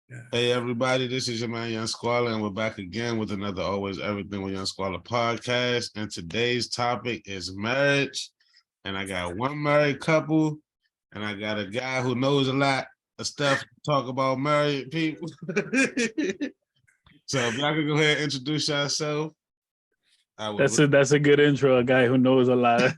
Yeah. Hey everybody, this is your man Yung Squalla, and we're back again with another Always Everything with Yung Squalla podcast. And today's topic is marriage. And I got one married couple, and I got a guy who knows a lot of stuff to talk about married people. So if y'all can go ahead and introduce yourself. That's a good intro. A guy who knows a lot.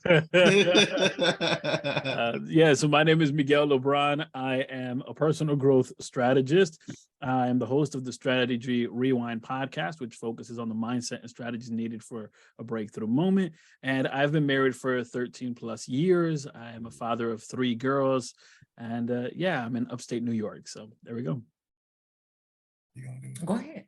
So my name is Miguel Lebron. I am a personal growth strategist. I am the host of the Strategy Rewind podcast, which focuses on the mindset and strategies needed for a breakthrough moment. And I've been married for 13 plus years. I am a father of 3 girls. And I'm in upstate New York. So there we go. Go ahead.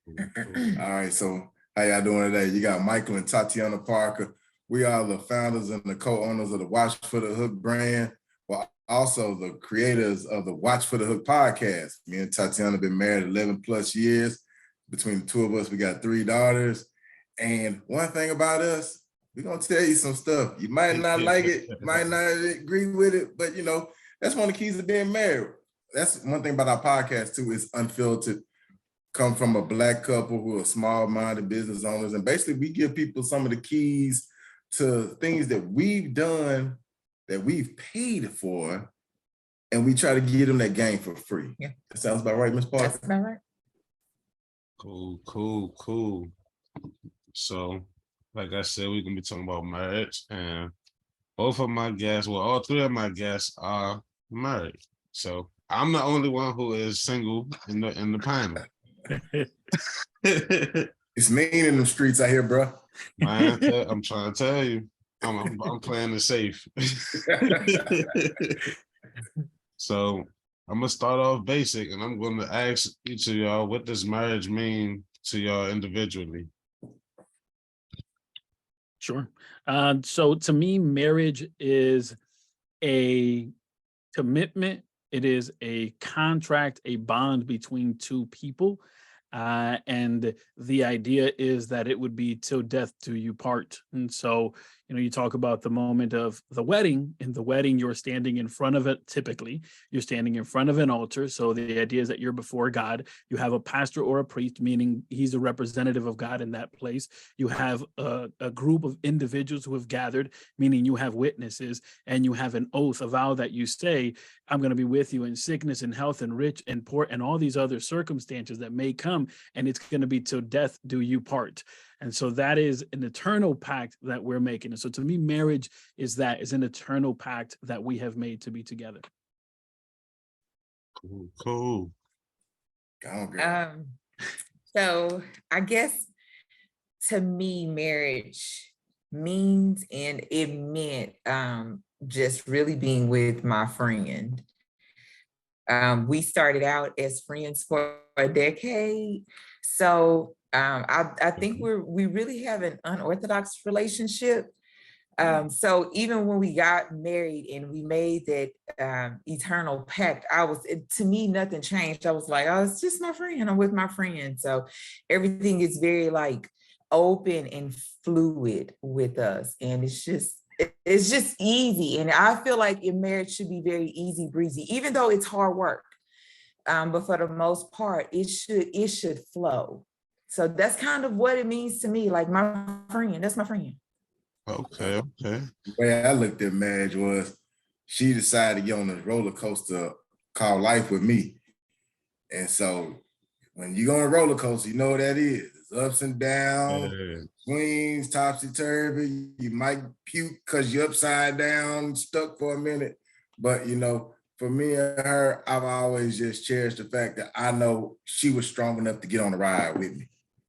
All right, so how y'all doing today? You got Micheal and Tatiana Parker. We are the founders and the co-owners of the Watch for the Hook brand, but also the creators of the Watch for the Hook podcast. Me and Tatiana have been married 11 plus years. Between the two of us, we got 3 daughters. And one thing about us, we're going to tell you some stuff. You might not like it, might not agree with it, but that's one of the keys of being married. That's one thing about our podcast too, is unfiltered. Come from a Black couple who are small-minded business owners. And basically we give people some of the keys to things that we've done, that we've paid for, and we try to give them that game for free. Yeah. That sounds about right, Ms. Parker? That's about right. Cool. So, like I said, we're going to be talking about marriage, and both of my guests, well, all 3 of my guests are married. So I'm the only one who is single in the panel. It's mean in the streets out here, bro. Man, I'm trying to tell you, I'm playing it safe. So I'm gonna start off basic, and I'm going to ask each of y'all, what does marriage mean to y'all individually? Sure. So to me, marriage is a commitment. It is a contract, a bond between 2 people. And the idea is that it would be till death do you part. And so, you talk about the moment of the wedding. In the wedding, you're standing in front of it. Typically, you're standing in front of an altar. So the idea is that you're before God. You have a pastor or a priest, meaning he's a representative of God in that place. You have a group of individuals who have gathered, meaning you have witnesses, and you have an oath, a vow that you say, I'm going to be with you in sickness and health and rich and poor and all these other circumstances that may come. And it's going to be till death do you part. And so that is an eternal pact that we're making. And so to me, marriage is an eternal pact that we have made to be together. Cool. So I guess to me, marriage means, and it meant just really being with my friend. We started out as friends for a decade. So I think we really have an unorthodox relationship. So even when we got married and we made that eternal pact, to me, nothing changed. I was like, oh, it's just my friend. I'm with my friend. So everything is very open and fluid with us. And it's just easy. And I feel like in marriage should be very easy breezy, even though it's hard work. But for the most part, it should flow. So that's kind of what it means to me. Like my friend, that's my friend. Okay. The way I looked at marriage was she decided to get on this roller coaster called life with me. And so when you go on a roller coaster, you know what that is. It's ups and downs, swings, topsy-turvy. You might puke because you're upside down, stuck for a minute. But, for me and her, I've always just cherished the fact that I know she was strong enough to get on the ride with me.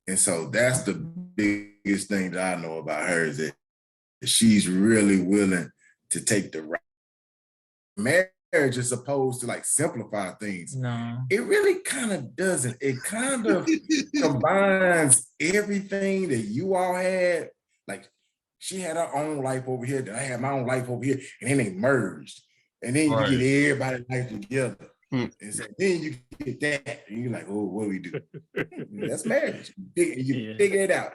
And so that's the biggest thing that I know about her, is that she's really willing to take the ride. Marriage is supposed to simplify things. No. It really kind of doesn't. It kind of combines everything that you all had. Like she had her own life over here, then I had my own life over here, and then they merged. And then you get everybody's life together. And so then you get that, and you're like, oh, what do we do? That's marriage. You figure it out.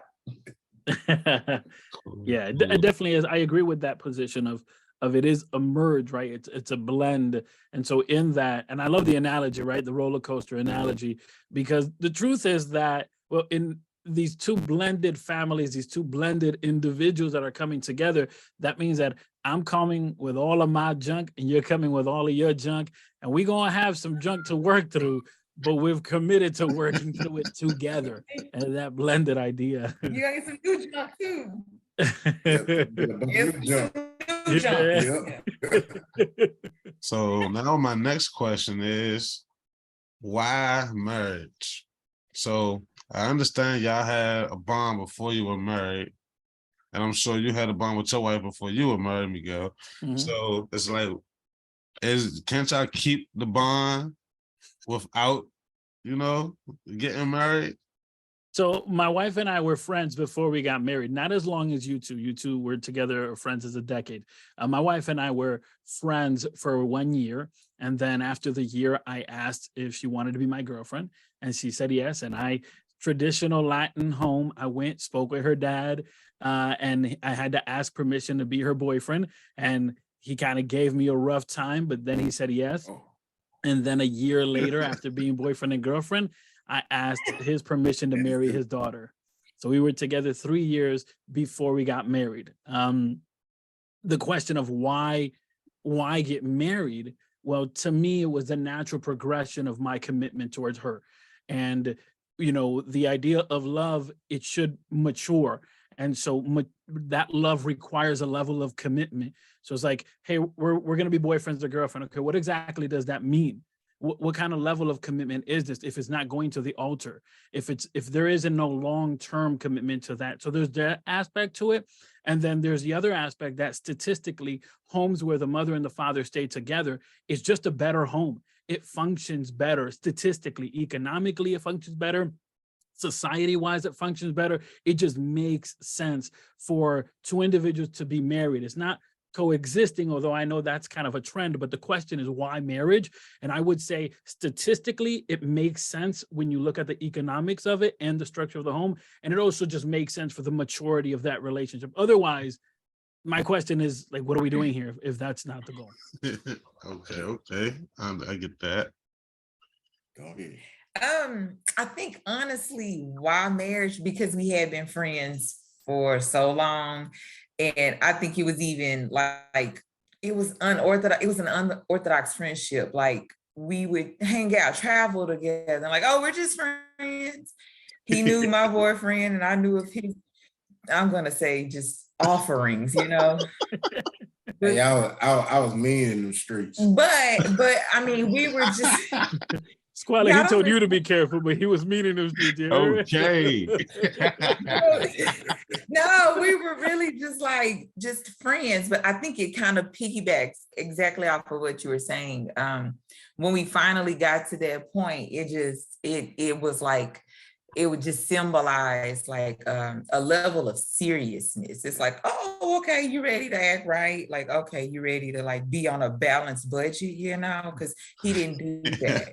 Yeah, it definitely is. I agree with that position of of it is a merge, right? It's a blend. And so in that, and I love the analogy, right? The roller coaster analogy, because the truth is that, well, in these two blended families, these two blended individuals that are coming together, that means that I'm coming with all of my junk and you're coming with all of your junk, and we're going to have some junk to work through, but we've committed to working through it together. And that blended idea. You gotta get some new junk too. So now my next question is, why marriage? So I understand y'all had a bond before you were married, and I'm sure you had a bond with your wife before you were married, Miguel. So it's like, can't y'all keep the bond without, getting married? So my wife and I were friends before we got married, not as long as you two. You two were together, friends as a decade. My wife and I were friends for 1 year. And then after the year, I asked if she wanted to be my girlfriend. And she said yes. And traditional Latin home, I went, spoke with her dad, and I had to ask permission to be her boyfriend. And he kind of gave me a rough time, but then he said yes. And then a year later, after being boyfriend and girlfriend, I asked his permission to marry his daughter. So we were together 3 years before we got married. The question of why get married? Well, to me, it was the natural progression of my commitment towards her. And, the idea of love, it should mature. And so that love requires a level of commitment. So it's like, hey, we're going to be boyfriends or girlfriend. Okay, what exactly does that mean? What kind of level of commitment is this if it's not going to the altar, if there isn't no long-term commitment to that? So there's that aspect to it. And then there's the other aspect that statistically, homes where the mother and the father stay together is just a better home. It functions better statistically, economically, it functions better. Society-wise, it functions better. It just makes sense for two individuals to be married. It's not coexisting, although I know that's kind of a trend, but the question is why marriage? And I would say statistically, it makes sense when you look at the economics of it and the structure of the home. And it also just makes sense for the maturity of that relationship. Otherwise, my question is, like, what are we doing here if that's not the goal? Okay. I get that. Go ahead. I think honestly, why marriage? Because we had been friends for so long. And I think it was even like, it was unorthodox. It was an unorthodox friendship. Like we would hang out, travel together. And like, oh, we're just friends. He knew my boyfriend and I knew of his, I'm going to say just offerings, Hey, I was mean in the streets. But I mean, we were just... Squalla, he told you to be careful, but he was meaning those streets. Okay. No, we were really just friends, but I think it kind of piggybacks exactly off of what you were saying. When we finally got to that point, it was like, it would just symbolize like a level of seriousness. It's like, oh, okay, you ready to act right? Like, okay, you ready to like be on a balanced budget, because he didn't do that.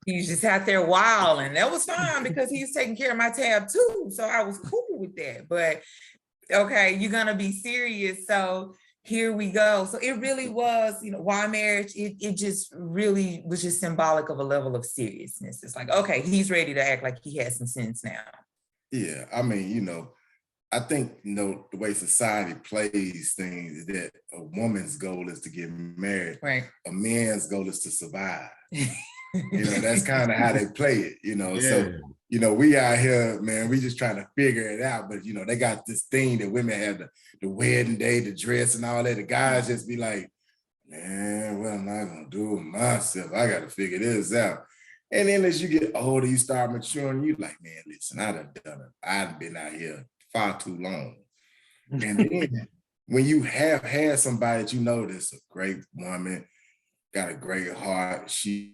He was just out there wild, and that was fine because he was taking care of my tab too. So I was cool with that. But okay, you're gonna be serious. So here we go. So it really was, why marriage? It just really was just symbolic of a level of seriousness. It's like, okay, he's ready to act like he has some sense now. Yeah, I mean, I think, the way society plays things is that a woman's goal is to get married. Right. A man's goal is to survive. That's kind of how they play it, Yeah. So, we out here, man, we just trying to figure it out. But, they got this thing that women have the wedding day, the dress and all that. The guys just be like, man, what am I going to do with myself? I got to figure this out. And then as you get older, you start maturing, you like, man, listen, I done done it. I've been out here far too long. And then when you have had somebody that that's a great woman, got a great heart, she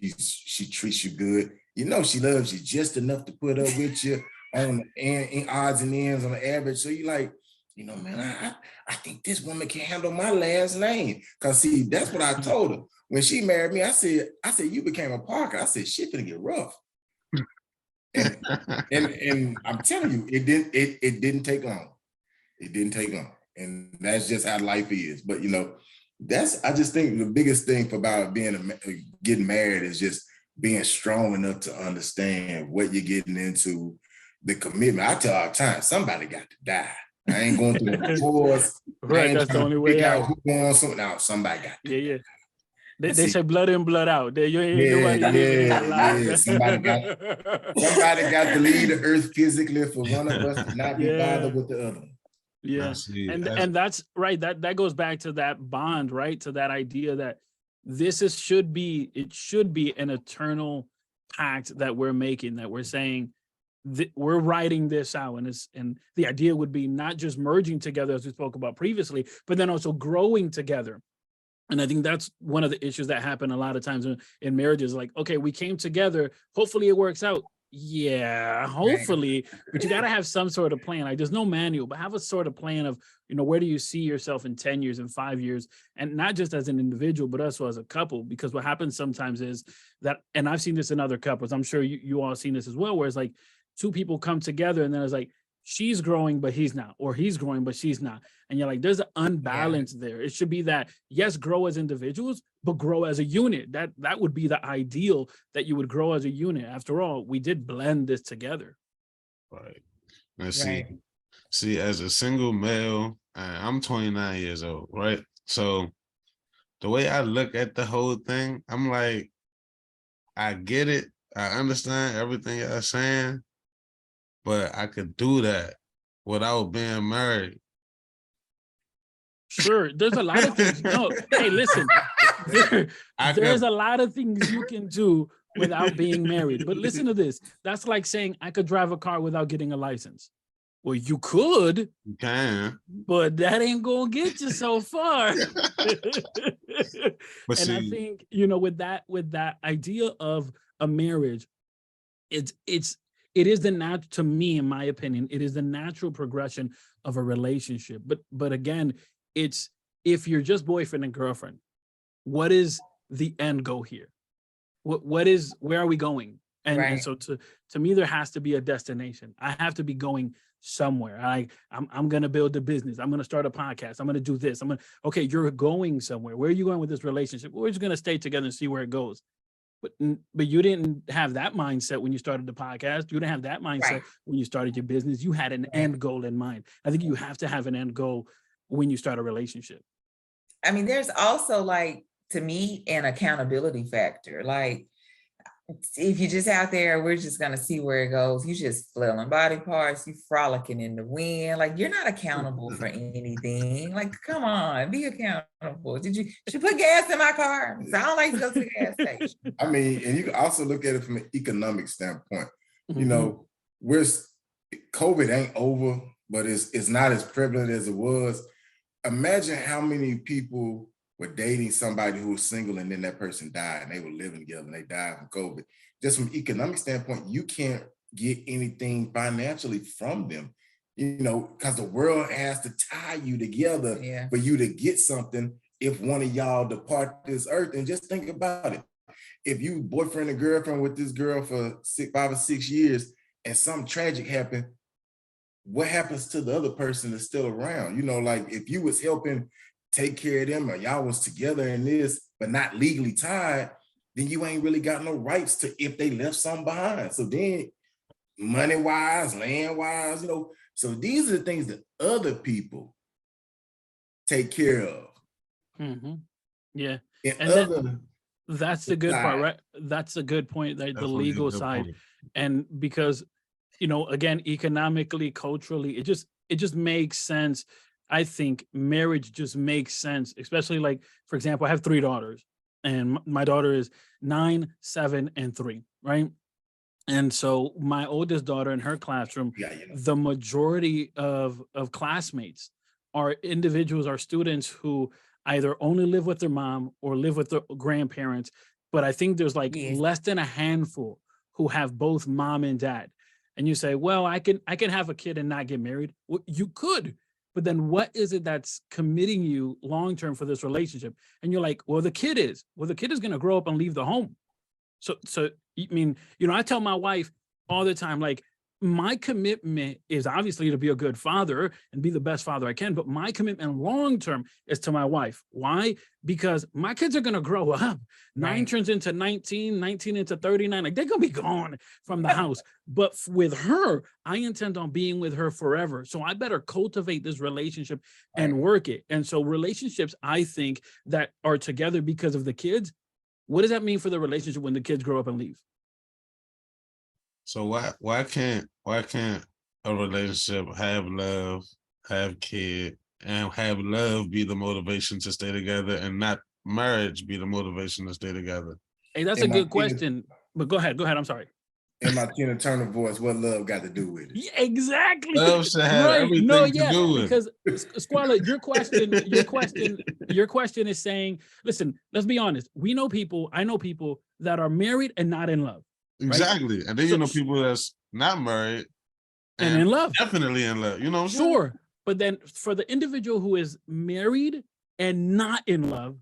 treats you good, she loves you just enough to put up with you on the odds and ends on the average. So you like, man, I think this woman can handle my last name. Cause see, that's what I told her. When she married me, I said, you became a Parker. I said, shit gonna get rough. And I'm telling you, it didn't take long. It didn't take long. And that's just how life is. But, I just think the biggest thing about getting married is just being strong enough to understand what you're getting into, the commitment. I tell all the time, somebody got to die. I ain't going through a divorce. Right, that's the only way out. Who going something. Now somebody got to die. They say blood in, blood out. You ain't nobody alive. Somebody got to leave the earth physically for one of us to not be bothered with the other. Yeah, and that's right. That goes back to that bond, right? To that idea that it should be an eternal pact that we're making, that we're saying that we're writing this out, and the idea would be not just merging together as we spoke about previously, but then also growing together. And I think that's one of the issues that happen a lot of times in marriages. Like, okay, we came together. Hopefully it works out. Yeah, hopefully, but you got to have some sort of plan. Like, there's no manual, but have a sort of plan of, where do you see yourself in 10 years and 5 years, and not just as an individual, but also as a couple. Because what happens sometimes is that, and I've seen this in other couples, I'm sure you all seen this as well, where it's like two people come together and then it's like, she's growing, but he's not, or he's growing, but she's not. And you're like, there's an unbalance there. It should be that, yes, grow as individuals, but grow as a unit. That would be the ideal, that you would grow as a unit. After all, we did blend this together. Right. And see, as a single male, I'm 29 years old, right? So the way I look at the whole thing, I'm like, I get it. I understand everything you're saying, but I could do that without being married. Sure, there's a lot of things. No, hey, listen, there's a lot of things you can do without being married. But listen to this. That's like saying I could drive a car without getting a license. Well, you could. You can. But that ain't gonna get you so far. But see, I think, with that idea of a marriage, it is to me, in my opinion, it is the natural progression of a relationship. But again, it's, if you're just boyfriend and girlfriend, what is the end goal here? Where are we going? And so to me, there has to be a destination. I have to be going somewhere. I'm going to build a business. I'm going to start a podcast. I'm going to do this. Okay, you're going somewhere. Where are you going with this relationship? We're just going to stay together and see where it goes. But you didn't have that mindset when you started the podcast. You didn't have that mindset when you started your business. You had an end goal in mind. I think you have to have an end goal when you start a relationship. I mean, there's also, like, to me, an accountability factor. Like, if you're just out there, we're just going to see where it goes. You just flailing body parts, you frolicking in the wind. Like, you're not accountable for anything. Like, come on, be accountable. Did you put gas in my car? So I don't like to go to the gas station. I mean, and you can also look at it from an economic standpoint. COVID ain't over, but it's not as prevalent as it was. Imagine how many people were dating somebody who was single and then that person died and they were living together and they died from COVID. Just from an economic standpoint, you can't get anything financially from them, because the world has to tie you together for you to get something if one of y'all depart this earth. And just think about it. If you boyfriend and girlfriend with this girl for 5 or 6 years and something tragic happened, what happens to the other person that's still around? Like, if you was helping take care of them, or y'all was together in this, but not legally tied, then you ain't really got no rights to if they left something behind. So then money-wise, land-wise, so these are the things that other people take care of. Mm-hmm. Yeah. And that's the good part, right? That's a good point, the legal side. Point. And because, again, economically, culturally, it just makes sense. I think marriage just makes sense, especially, like, for example, I have 3 daughters, and my daughter is 9, 7, and 3, right? And so my oldest daughter, in her classroom, the majority of classmates are individuals, are students who either only live with their mom or live with their grandparents. But I think there's less than a handful who have both mom and dad. And you say, well, I can have a kid and not get married. Well, you could. But then what is it that's committing you long-term for this relationship? And you're like, well, the kid is going to grow up and leave the home. So I mean, I tell my wife all the time, like, my commitment is obviously to be a good father and be the best father I can, but my commitment long-term is to my wife. Why? Because my kids are going to grow up. 9 turns into 19, 19 into 39. Like, they're going to be gone from the house. But with her, I intend on being with her forever. So I better cultivate this relationship and work it. And so relationships, I think, that are together because of the kids, what does that mean for the relationship when the kids grow up and leave? So why can't a relationship have love, have kid, and have love be the motivation to stay together, and not marriage be the motivation to stay together? Hey, that's a good question. But go ahead. I'm sorry. In my Tina Turner voice, what love got to do with it? Yeah, exactly. Love should have everything to do with because Squalla, your question is saying, listen, let's be honest. I know people that are married and not in love. Exactly. Right? And then you know people that's not married and in love. Definitely in love. You know what I'm saying? Sure. But then for the individual who is married and not in love,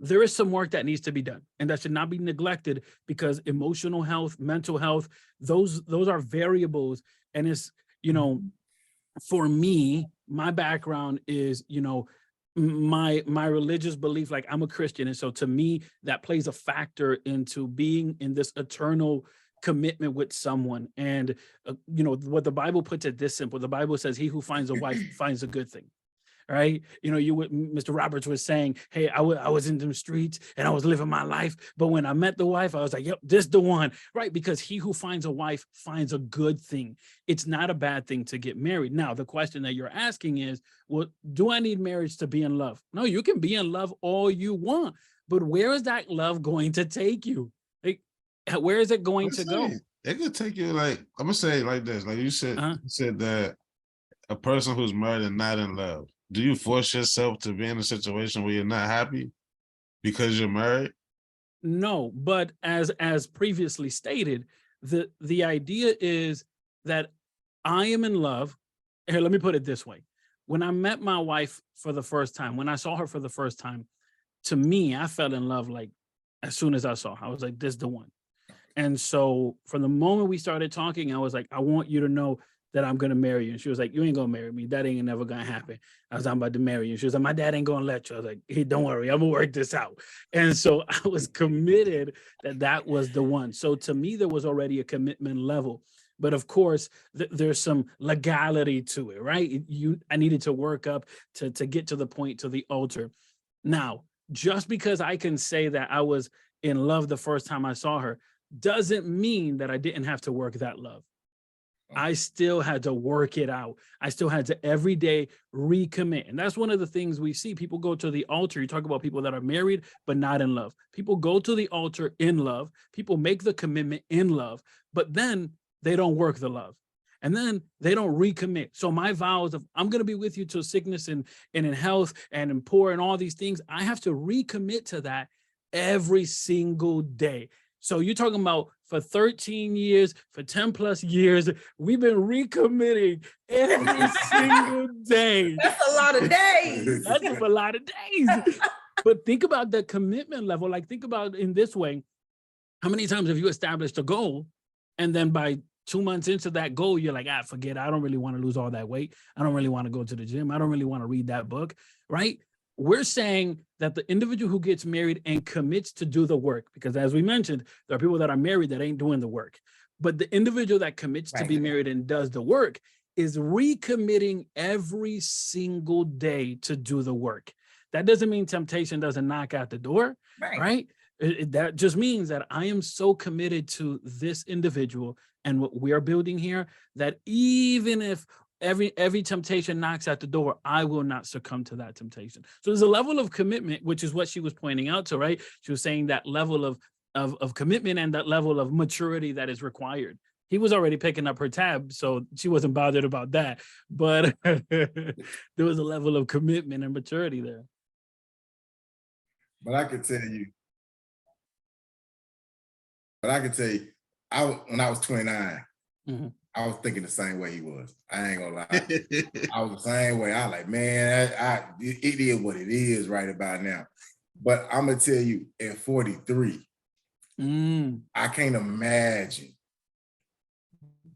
there is some work that needs to be done, and that should not be neglected, because emotional health, mental health, those are variables. And it's, for me, my background is, my religious belief, like I'm a Christian. And so to me, that plays a factor into being in this eternal commitment with someone. And, what the Bible puts it this simple. The Bible says, he who finds a wife finds a good thing. Right. Mr. Roberts was saying, hey, I was in the streets and I was living my life. But when I met the wife, I was like, yep, this the one. Right. Because he who finds a wife finds a good thing. It's not a bad thing to get married. Now, the question that you're asking is, well, do I need marriage to be in love? No, you can be in love all you want. But where is that love going to take you? Like, where is it going to go? It could take you, like, I'm going to say it like this. Like you said, you said that a person who's married and not in love, do you force yourself to be in a situation where you're not happy because you're married? No, but as previously stated, the idea is that I am in love. Here, let me put it this way. When I met my wife for the first time, when I saw her for the first time, to me, I fell in love like as soon as I saw her. I was like, this is the one. And so from the moment we started talking, I was like, I want you to know that I'm going to marry you. And she was like, you ain't going to marry me. That ain't never going to happen. I was like, I'm about to marry you. She was like, my dad ain't going to let you. I was like, hey, don't worry. I'm going to work this out. And so I was committed that was the one. So to me, there was already a commitment level. But of course, there's some legality to it, right? I needed to work up to get to the point, to the altar. Now, just because I can say that I was in love the first time I saw her doesn't mean that I didn't have to work that love. I still had to work it out. I still had to every day recommit. And that's one of the things we see. People go to the altar. You talk about people that are married, but not in love. People go to the altar in love. People make the commitment in love, but then they don't work the love. And then they don't recommit. So my vows of I'm going to be with you till sickness and in health and in poor and all these things, I have to recommit to that every single day. So you're talking about for 13 years, for 10 plus years, we've been recommitting every single day. That's a lot of days. That's a lot of days. But think about the commitment level. Like, think about in this way, how many times have you established a goal and then by 2 months into that goal, you're like, forget it. I don't really want to lose all that weight. I don't really want to go to the gym. I don't really want to read that book, right? We're saying that the individual who gets married and commits to do the work, because as we mentioned, there are people that are married that ain't doing the work, but the individual that commits to be married and does the work is recommitting every single day to do the work. That doesn't mean temptation doesn't knock out the door, right? That just means that I am so committed to this individual and what we are building here that even if every temptation knocks at the door, I will not succumb to that temptation. So there's a level of commitment, which is what she was pointing out to, right? She was saying that level of commitment and that level of maturity that is required. He was already picking up her tab, so she wasn't bothered about that. But there was a level of commitment and maturity there. But I could tell you, when I was 29, I was thinking the same way he was. I ain't gonna lie. I was the same way. I was like, man, it is what it is right about now. But I'm gonna tell you, at 43, I can't imagine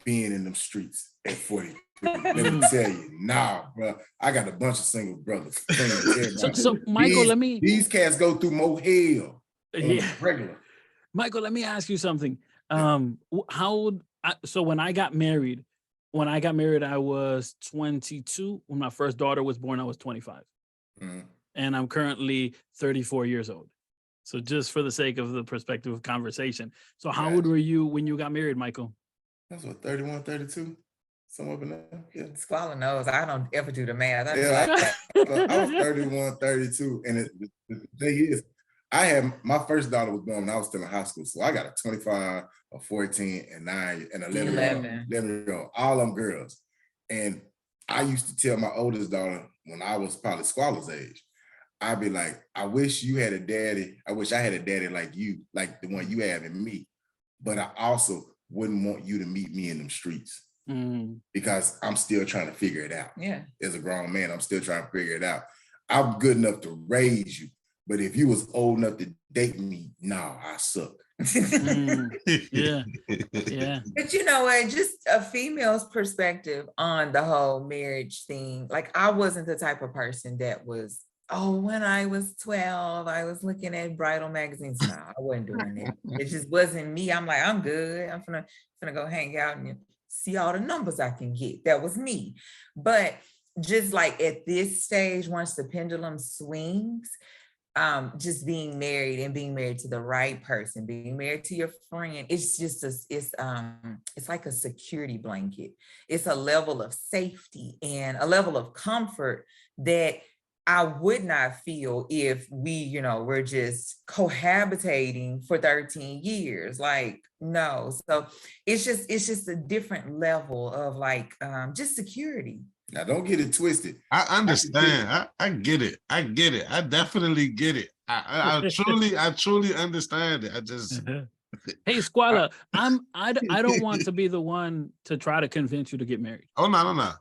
being in them streets at 43. Let me tell you, nah, bro. I got a bunch of single brothers. So Michael, these cats go through more hell on regular. Michael, let me ask you something. So when I got married, I was 22. When my first daughter was born, I was 25. And I'm currently 34 years old. So just for the sake of the perspective of conversation. So how old were you when you got married, Michael? That's what, 31, 32? Somewhere up in there. Yeah. Squalla knows. I don't ever do the math. I was 31, 32. And the thing is, I had my first daughter was born when I was still in high school. So I got a 25, a 14, and 9, and 11-year-old, all them girls. And I used to tell my oldest daughter when I was probably Squalla's age, I'd be like, I wish you had a daddy. I wish I had a daddy like you, like the one you have in me. But I also wouldn't want you to meet me in them streets because I'm still trying to figure it out. Yeah. As a grown man, I'm still trying to figure it out. I'm good enough to raise you. But if you was old enough to date me, no, I suck. Yeah. But you know what? Just a female's perspective on the whole marriage thing. Like, I wasn't the type of person that was, when I was 12, I was looking at bridal magazines. No, I wasn't doing that. It just wasn't me. I'm like, I'm good. I'm gonna go hang out and see all the numbers I can get. That was me. But just like at this stage, once the pendulum swings, just being married and being married to the right person, being married to your friend, it's just it's like a security blanket. It's a level of safety and a level of comfort that I would not feel if we, we're just cohabitating for 13 years. Like, no. So it's just a different level of like just security. Now, don't get it twisted. I understand. I get it. I get it. I definitely get it. I truly understand it. I just. Hey, Squalla, I don't want to be the one to try to convince you to get married. Oh, no.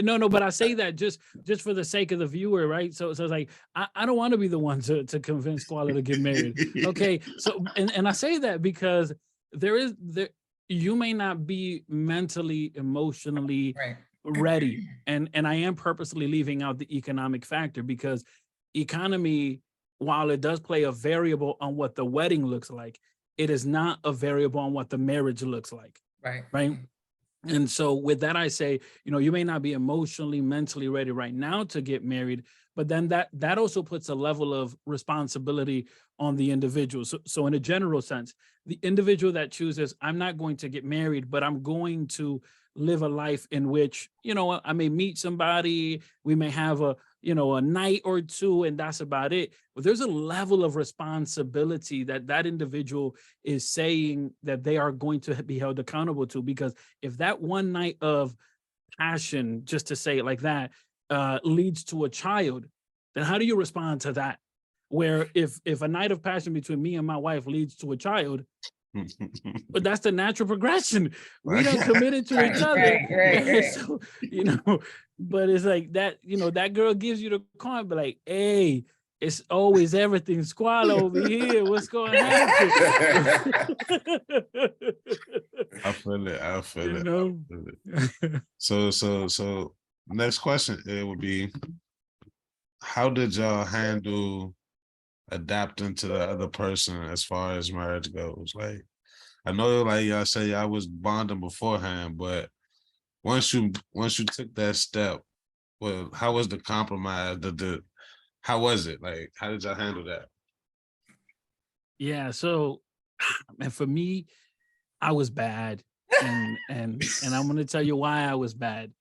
No, but I say that just for the sake of the viewer, right? So it's like I don't want to be the one to convince Squalla to get married. Okay, so and I say that because you may not be mentally, emotionally ready, and I am purposely leaving out the economic factor because economy, while it does play a variable on what the wedding looks like, it is not a variable on what the marriage looks like. Right. And so with that, I say, you may not be emotionally, mentally ready right now to get married, but then that also puts a level of responsibility on the individual. So in a general sense, the individual that chooses, I'm not going to get married, but I'm going to live a life in which, I may meet somebody, we may have a night or two, and that's about it. But there's a level of responsibility that individual is saying that they are going to be held accountable to, because if that one night of passion, just to say it like that, leads to a child, then how do you respond to that? Where if a night of passion between me and my wife leads to a child, but that's the natural progression. We don't committed to each other. Right. So, but it's like that, that girl gives you the coin, but like, hey, it's always everything Squalla over here. What's going to happen? I feel it. So next question, it would be, how did y'all handle adapting to the other person as far as marriage goes? Like, I know, like y'all say, y'all was bonding beforehand, but once you took that step, well, how was the compromise? How was it? Like, how did y'all handle that? Yeah, so, and for me, I was bad, and I'm going to tell you why I was bad.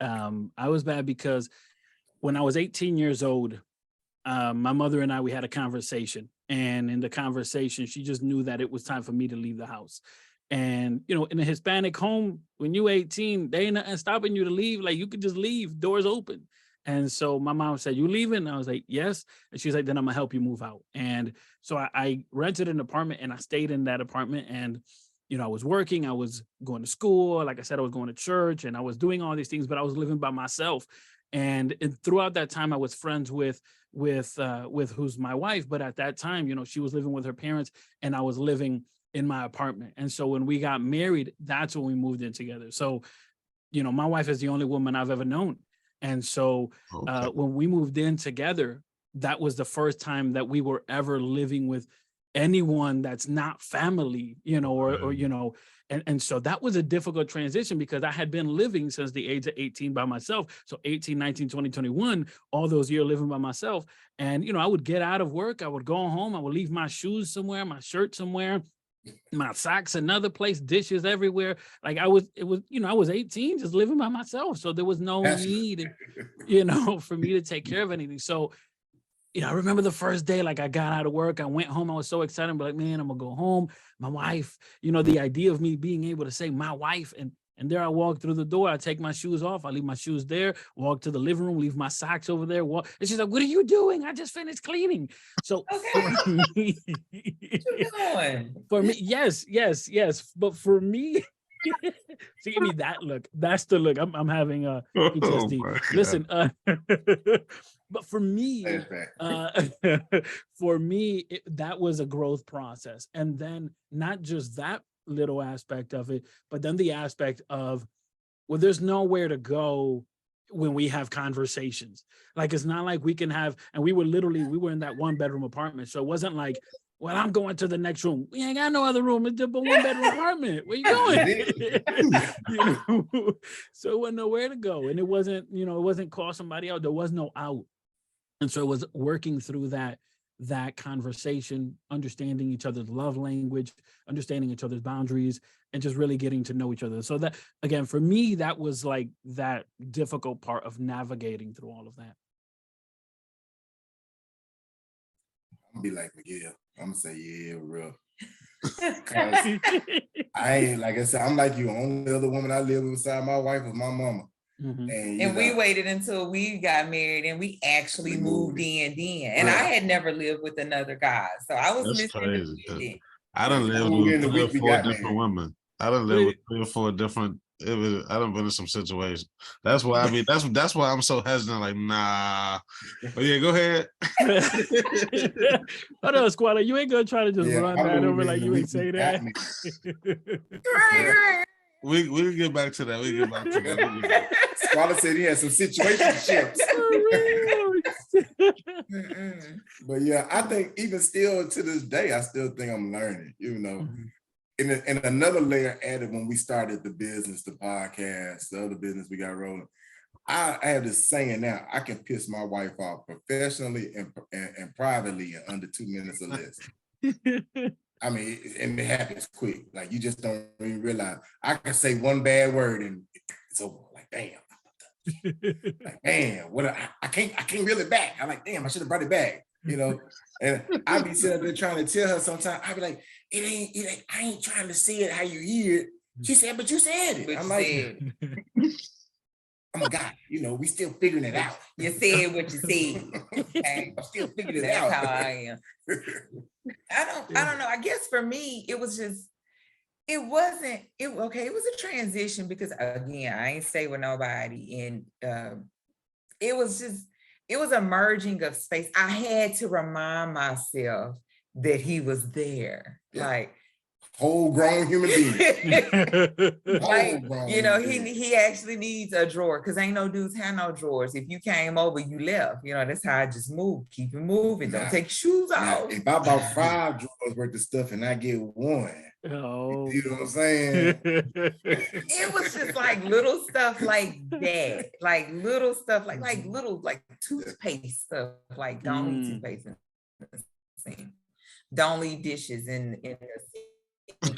I was bad because when I was 18 years old, my mother and we had a conversation, and in the conversation, she just knew that it was time for me to leave the house. And, in a Hispanic home, when you're 18, they ain't nothing stopping you to leave. Like, you could just leave, doors open. And so my mom said, you leaving? And I was like, yes. And she's like, then I'm gonna help you move out. And so I rented an apartment, and I stayed in that apartment, and, I was working, I was going to school. Like I said, I was going to church, and I was doing all these things, but I was living by myself. And throughout that time, I was friends with who's my wife. But at that time, she was living with her parents, and I was living in my apartment. And so when we got married, that's when we moved in together. So, you know, my wife is the only woman I've ever known. And so when we moved in together, that was the first time that we were ever living with anyone that's not family, you know, or you know, and so that was a difficult transition because I had been living since the age of 18 by myself. So 18, 19, 20, 21, all those years living by myself. And, you know, I would get out of work, I would go home, I would leave my shoes somewhere, my shirt somewhere, my socks another place, dishes everywhere. Like I was 18, just living by myself. So there was no need, you know, for me to take care of anything. So, you know, I remember the first day, like I got out of work, I went home, I was so excited, but like, man, I'm gonna go home. My wife, you know, the idea of me being able to say my wife, and there I walk through the door, I take my shoes off, I leave my shoes there, walk to the living room, leave my socks over there, walk. And she's like, what are you doing? I just finished cleaning. So for me, yes. But for me, she gave me that look. That's the look. I'm having a PTSD. Listen, but for me, that was a growth process. And then not just that little aspect of it, but then the aspect of, well, there's nowhere to go when we have conversations. Like, it's not like we can have, and we were in that 1-bedroom apartment. So it wasn't like, well, I'm going to the next room. We ain't got no other room. It's just a 1-bedroom apartment. Where you going? You know? So it wasn't nowhere to go. And it wasn't, you know, it wasn't call somebody out. There was no out. And so it was working through that conversation, understanding each other's love language, understanding each other's boundaries, and just really getting to know each other. So that, again, for me, that was like that difficult part of navigating through all of that. I'm gonna be like Miguel. I'm gonna say, yeah, real. I ain't, like I said, I'm like you. Only other woman I live with beside my wife was my mama. Mm-hmm. And we waited until we got married and we actually moved in then. And I had never lived with another guy. So I was missing it. I done lived with 3 or 4 different women. I done lived with 3 or 4 different. I done been in some situations. That's why I mean. That's why I'm so hesitant. Like, nah. But yeah, go ahead. I know, Squalla. You ain't gonna try to just run that over like you ain't say that. We can get back to that. Squalla said he had some situationships. But yeah, I think even still to this day, I still think I'm learning, you know. And another layer added when we started the business, the podcast, the other business we got rolling. I have this saying now, I can piss my wife off professionally and privately in under 2 minutes or less. I mean, and it happens quick. Like, you just don't even realize. I can say one bad word and it's over. Like, damn. Like, damn, what I can't reel it back. I'm like, damn, I should have brought it back. You know, and I be sitting there trying to tell her sometimes, I be like, it ain't, I ain't trying to say it how you hear it. She said, but you said it. I'm like, oh my God, you know, we still figuring it out. You said what you said. Okay? I'm still figuring it out. That's how I am. I don't know. I guess for me, it was just, it was a transition because, again, I ain't stay with nobody. And it was a merging of space. I had to remind myself that he was there. Yeah. Like, whole grown human being. Like, you know, he actually needs a drawer because ain't no dudes have no drawers. If you came over, you left. You know, that's how I just move. Keep it moving. Don't take shoes off. If I bought 5 drawers worth of stuff and I get 1, you know what I'm saying? It was just like little stuff like that. Like little stuff, like little toothpaste stuff. Like, don't leave toothpaste in the sink. Don't leave dishes in the sink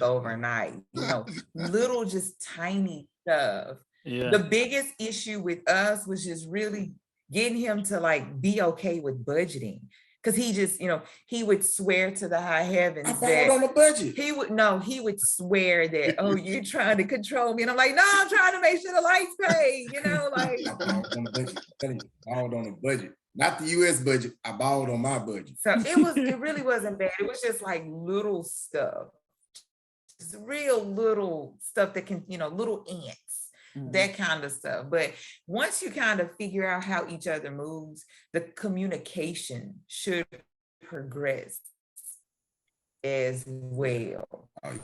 overnight. You know, little just tiny stuff. Yeah. The biggest issue with us was just really getting him to like be okay with budgeting. Because he just, you know, he would swear to the high heavens that on a budget. He would swear that, oh, you're trying to control me. And I'm like, no, I'm trying to make sure the lights pay, you know, like. I bought on a budget. I bought on a budget. Not the US budget. I bought on my budget. So it really wasn't bad. It was just like little stuff. Just real little stuff that can, you know, little ants. That kind of stuff. But once you kind of figure out how each other moves, the communication should progress as well. Oh,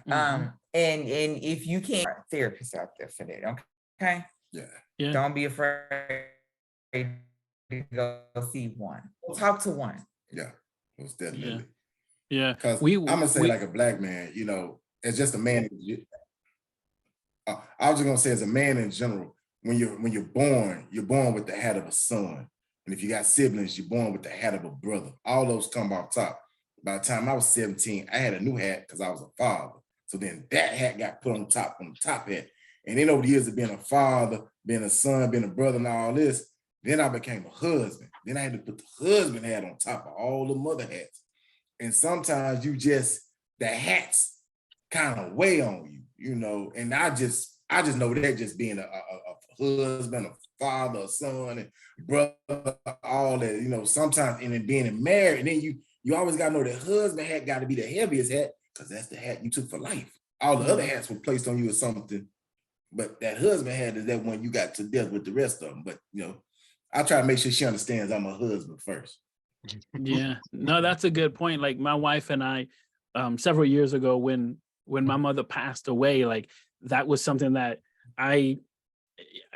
And if you can't, therapists out there for that, okay? yeah. Don't be afraid to go see one. Talk to one. Yeah, most definitely. Yeah. Because I'm gonna say, like a black man, you know, as just a man. I was just gonna say, as a man in general, when you're born with the hat of a son, and if you got siblings, you're born with the hat of a brother. All those come off top. By the time I was 17, I had a new hat because I was a father. So then that hat got put on the top hat. And then over the years of being a father, being a son, being a brother, and all this, then I became a husband. Then I had to put the husband hat on top of all the mother hats. And sometimes the hats kind of weigh on you, you know. And I just know that just being a husband, a father, a son, and brother, all that, you know, sometimes, and then being married, and then you always gotta know that husband hat got to be the heaviest hat, because that's the hat you took for life. All the other hats were placed on you or something, but that husband hat is that one you got to deal with the rest of them. But, you know, I try to make sure she understands I'm a husband first. Yeah, no, that's a good point. Like my wife and I, several years ago, when my mother passed away, like that was something that I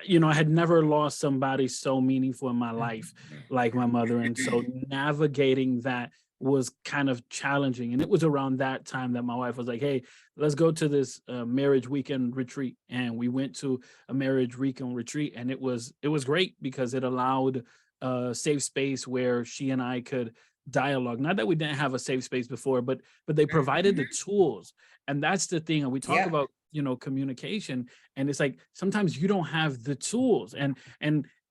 had never lost somebody so meaningful in my life like my mother. And so navigating that was kind of challenging. And it was around that time that my wife was like, hey, let's go to this marriage weekend retreat. And we went to a marriage weekend retreat, and it was great because it allowed a safe space where she and I could dialogue. Not that we didn't have a safe space before, but they provided the tools. And that's the thing. And we talk about, communication, and it's like, sometimes you don't have the tools. And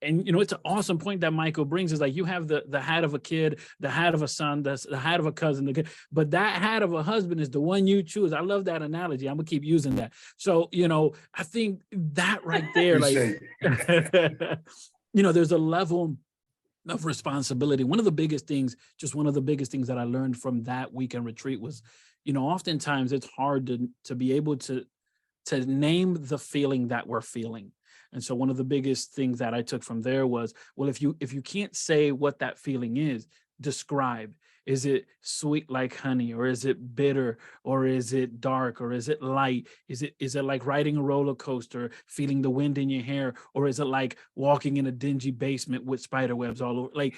it's an awesome point that Michael brings, is like, you have the hat of a kid, the hat of a son, the hat of a cousin, but that hat of a husband is the one you choose. I love that analogy. I'm gonna keep using that. So, I think that right there, like, there's a level of responsibility. One of the biggest things that I learned from that weekend retreat was, oftentimes it's hard to be able to name the feeling that we're feeling. And so one of the biggest things that I took from there was, well, if you can't say what that feeling is, describe. Is it sweet like honey, or is it bitter, or is it dark, or is it light? Is it like riding a roller coaster, feeling the wind in your hair, or is it like walking in a dingy basement with spider webs all over? Like,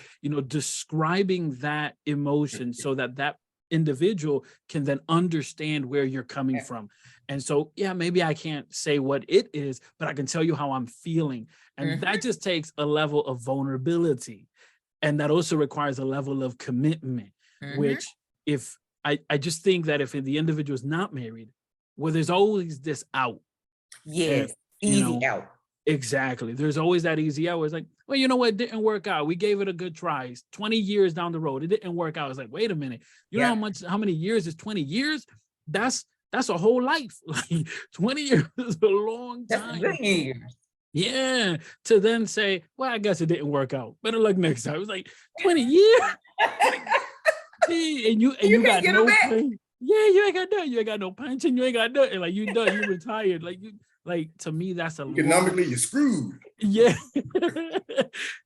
describing that emotion so that individual can then understand where you're coming from. And so, yeah, maybe I can't say what it is, but I can tell you how I'm feeling. And that just takes a level of vulnerability. And that also requires a level of commitment, which if I just think that if the individual is not married, well, there's always this out. Yes, and, easy out. Exactly. There's always that easy out. It's like, well, you know what? It didn't work out. We gave it a good try. 20 years down the road, it didn't work out. It's like, wait a minute. You know how many years is 20 years? That's a whole life. Like 20 years is a long time. That's years. Yeah. To then say, well, I guess it didn't work out. Better luck next time. It was like 20 years. And you got no pain. Yeah, you ain't got nothing. You ain't got no pension. You ain't got nothing. Like you done. You retired. Like to me, that's economically you're screwed. Yeah.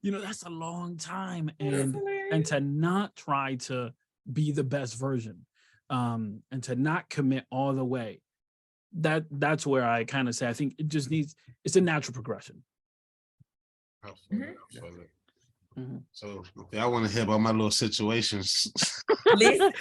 That's a long time. And to not try to be the best version, and to not commit all the way, that's where I kind of say, I think it just it's a natural progression. So y'all want to hear about my little situations? Listen.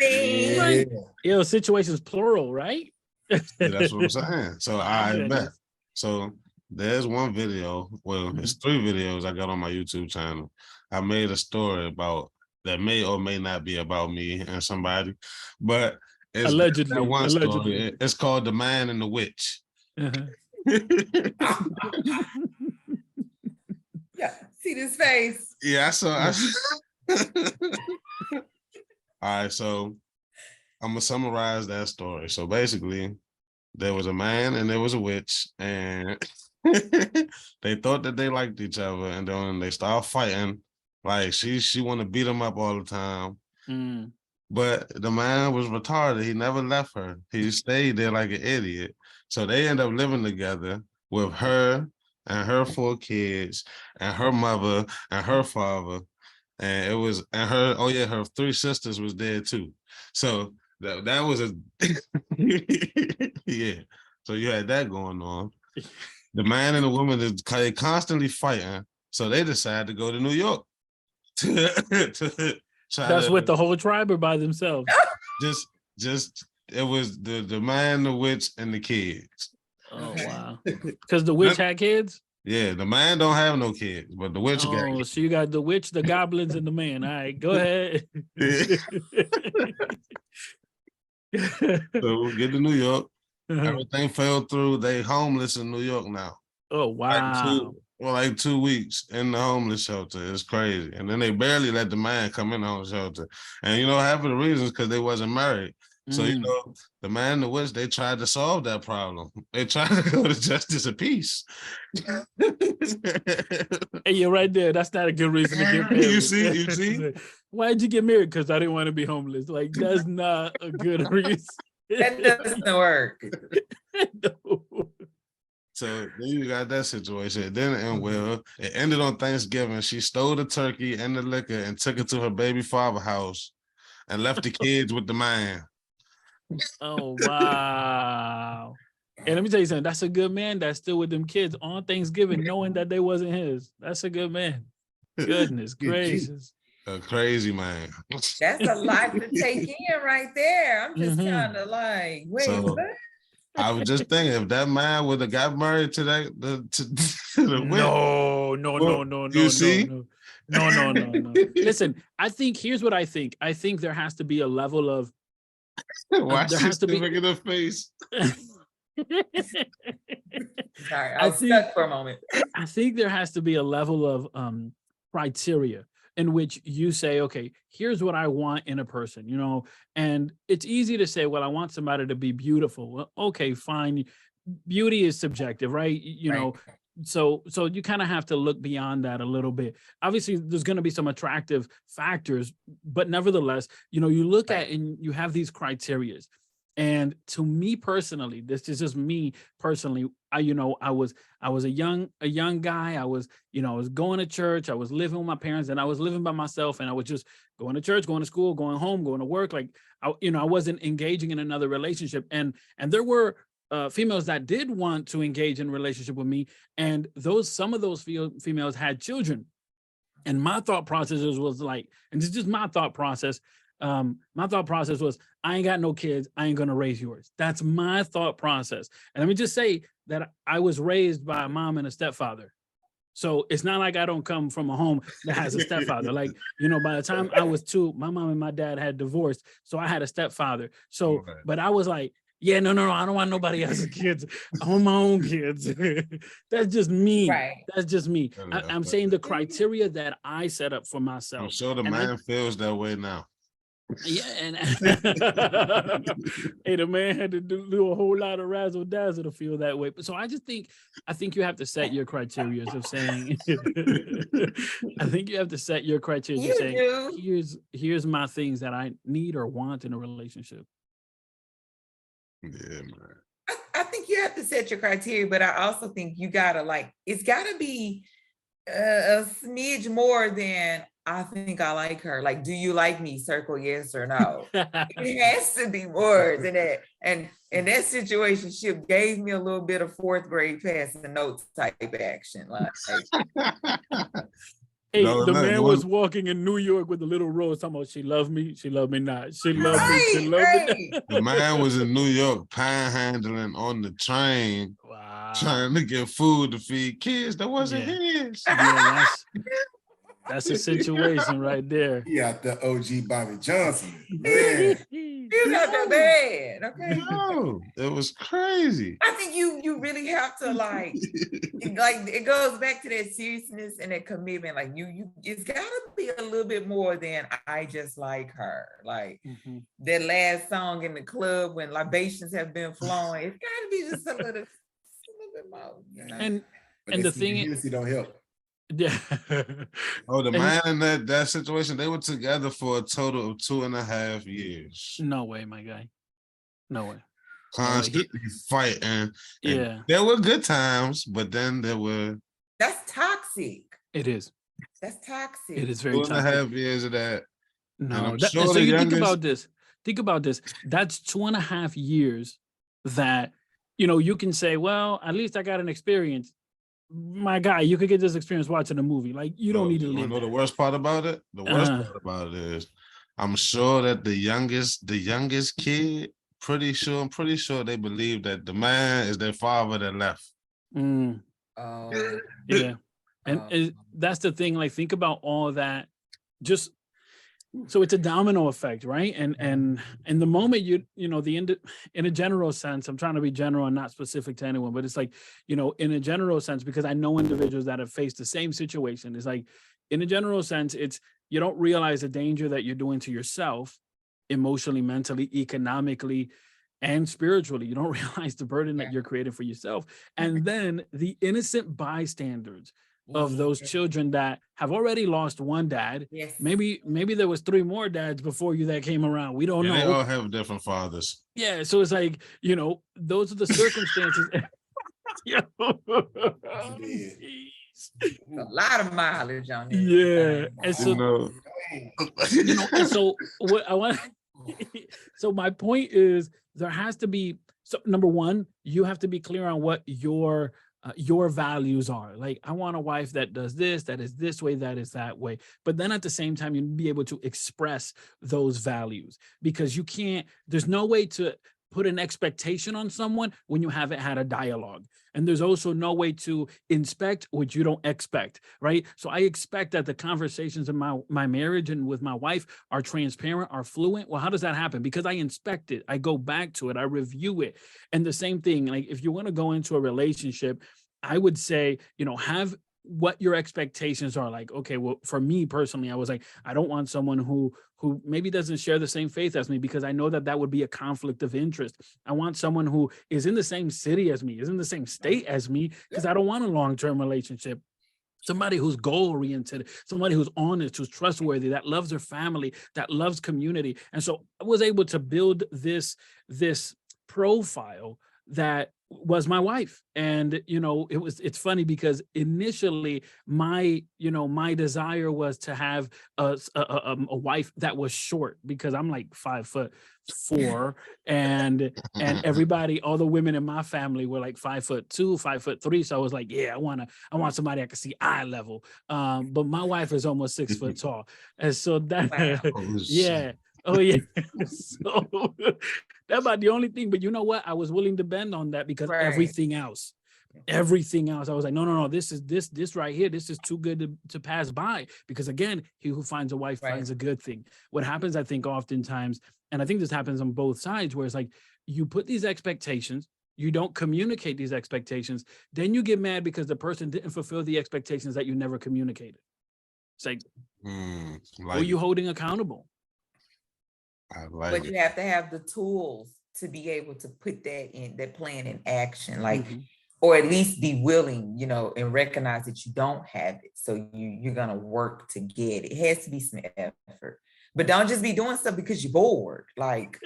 Yeah, situations plural, right? Yeah, that's what I'm saying. So I bet. So there's one video, well, there's 3 videos I got on my YouTube channel. I made a story about that may or may not be about me and somebody, but it's allegedly one story. It's called The Man and the Witch. Yeah, see this face. Yeah, I saw. All right, so I'm gonna summarize that story. So basically, there was a man and there was a witch, and they thought that they liked each other, and then they started fighting. Like she want to beat him up all the time. But the man was retarded. He never left her. He stayed there like an idiot. So they end up living together with her and her 4 kids and her mother and her father. And her 3 sisters was dead too. So That was a yeah. So you had that going on. The man and the woman is constantly fighting, so they decided to go to New York. That's with the whole tribe or by themselves? Just it was the man, the witch, and the kids. Oh wow! Because the witch had kids. Yeah, the man don't have no kids, but the witch got kids. So you got the witch, the goblins, and the man. All right, go ahead. So we'll get to New York. Everything fell through. They homeless in New York now. Oh wow! Like 2 weeks in the homeless shelter. It's crazy. And then they barely let the man come in the homeless shelter. And you know, half of the reasons because they wasn't married. So you know, the man and the witch, they tried to solve that problem. They tried to go to justice of peace. Hey, you're right there. That's not a good reason to get married. You see? Why'd you get married? Because I didn't want to be homeless. Like, that's not a good reason. That doesn't work. No. So then you got that situation. It didn't end well. It ended on Thanksgiving. She stole the turkey and the liquor and took it to her baby father's house and left the kids with the man. Oh, wow. And let me tell you something. That's a good man that's still with them kids on Thanksgiving, knowing that they wasn't his. That's a good man. Goodness gracious. A crazy man. That's a lot to take in right there. I'm just kind of like, wait, what? I was just thinking, if that man would have got married to that, to the no. You see? No. Listen, I think here's what I think. I think there has to be a level of. Why there has to be making a face. Sorry, I was stuck for a moment. I think there has to be a level of criteria in which you say, okay, here's what I want in a person, you know, and it's easy to say, well, I want somebody to be beautiful. Well, okay, fine. Beauty is subjective, right? You know, so you kind of have to look beyond that a little bit. Obviously, there's going to be some attractive factors, but nevertheless, you know, you look at and you have these criterias. And to me personally, this is just me personally. I was a young guy. I was going to church. I was living with my parents, and I was living by myself. And I was just going to church, going to school, going home, going to work. Like I wasn't engaging in another relationship. And there were females that did want to engage in a relationship with me, and some of those females had children. And my thought process was like, and this is just my thought process. My thought process was, I ain't got no kids. I ain't going to raise yours. That's my thought process. And let me just say that I was raised by a mom and a stepfather. So it's not like I don't come from a home that has a stepfather. Like, by the time I was 2, my mom and my dad had divorced. So I had a stepfather. So, but I was like, yeah, no, I don't want nobody else's kids. I want my own kids. That's just me. Right. That's just me. I'm saying the criteria that I set up for myself. I'm sure the man feels that way now. Yeah, and hey, the man had to do a whole lot of razzle dazzle to feel that way. But so I think you have to set your criteria of saying. I think you have to set your criteria of saying, here's my things that I need or want in a relationship. Yeah, man. I think you have to set your criteria, but I also think you gotta it's gotta be a smidge more than I think I like her. Like, do you like me? Circle yes or no. It has to be more than that. And that situationship gave me a little bit of 4th grade passing notes type action. Like, hey, the man was walking in New York with a little rose talking about she loved me not. She loved me, she loved me not. The man was in New York panhandling on the train. Wow. Trying to get food to feed kids that wasn't his. Yeah, that's a situation right there. He out the OG Bobby Johnson. Man. He's not that bad. Okay. No, it was crazy. I think you really have to it goes back to that seriousness and that commitment. Like it's gotta be a little bit more than I just like her. Like that last song in the club when libations have been flowing. It's gotta be just a little bit more. You know? And the thing is, don't help. Yeah. Oh, the man in that situation, they were together for a total of 2.5 years. No way, my guy. No way. Constantly fighting. Yeah. There were good times, but then there were. That's toxic. It is. That's toxic. It is very toxic. 2.5 years of that. No. So you think about this. think about this. That's 2.5 years that, you can say, well, at least I got an experience. My guy, you could get this experience watching a movie. Like, you don't need to live. know the worst part about it? The worst part about it is, I'm sure that the youngest kid, I'm pretty sure they believe that the man is their father that left. Yeah. And that's the thing. Like, think about all that. Just so it's a domino effect, right? And the moment in a general sense, I'm trying to be general and not specific to anyone, but it's like, in a general sense, because I know individuals that have faced the same situation. It's like, in a general sense, it's, you don't realize the danger that you're doing to yourself emotionally, mentally, economically, and spiritually. You don't realize the burden that you're creating for yourself. And then the innocent bystanders of those children that have already lost one dad. Yes. Maybe there was 3 more dads before you that came around. We don't know. They all have different fathers. Yeah. So it's like, those are the circumstances. A lot of mileage on this. Yeah. And so, and so what I want, so my point is, there has to be, so number one, you have to be clear on what your values are. Like, I want a wife that does this, that is this way, that is that way. But then at the same time, you be able to express those values, because there's no way to put an expectation on someone when you haven't had a dialogue. And there's also no way to inspect what you don't expect, right? So I expect that the conversations in my marriage and with my wife are transparent, are fluent. Well, how does that happen? Because I inspect it, I go back to it, I review it. And the same thing, like, if you want to go into a relationship, I would say, have what your expectations are. Like, okay, well, for me personally, I was like, I don't want someone who maybe doesn't share the same faith as me, because I know that would be a conflict of interest. I want someone who is in the same city as me, is in the same state as me, because I don't want a long-term relationship. Somebody who's goal-oriented, somebody who's honest, who's trustworthy, that loves their family, that loves community. And so I was able to build this profile that was my wife. And it's funny, because initially my desire was to have a wife that was short, because I'm like 5'4", and everybody, all the women in my family were like 5'2", 5'3". So I was like, yeah, I want somebody I can see eye level. But my wife is almost 6 foot tall. And so that, yeah. Oh yeah. So that's about the only thing. But you know what? I was willing to bend on that, because everything else, I was like, no, this right here, this is too good to pass by. Because again, he who finds a wife finds a good thing. What happens, I think, oftentimes, and I think this happens on both sides, where it's like, you put these expectations, you don't communicate these expectations, then you get mad because the person didn't fulfill the expectations that you never communicated. It's like, who are you holding accountable? But you have to have the tools to be able to put that plan in action, like, or at least be willing, and recognize that you don't have it. So you're going to work to get it. It has to be some effort, but don't just be doing stuff because you're bored. Like,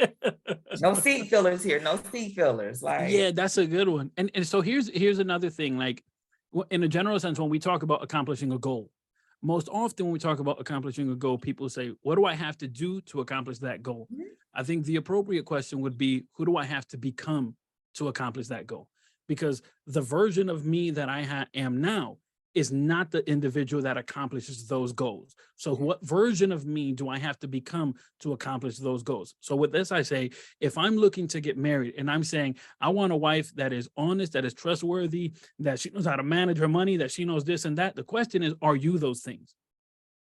no seat fillers here, no seat fillers. Like, yeah, that's a good one. And so here's another thing, like, in a general sense, when we talk about accomplishing a goal, most often when we talk about accomplishing a goal, people say, what do I have to do to accomplish that goal? I think the appropriate question would be, who do I have to become to accomplish that goal? Because the version of me that I am now is not the individual that accomplishes those goals. So what version of me do I have to become to accomplish those goals? So with this, I say, if I'm looking to get married and I'm saying, I want a wife that is honest, that is trustworthy, that she knows how to manage her money, that she knows this and that. The question is, are you those things?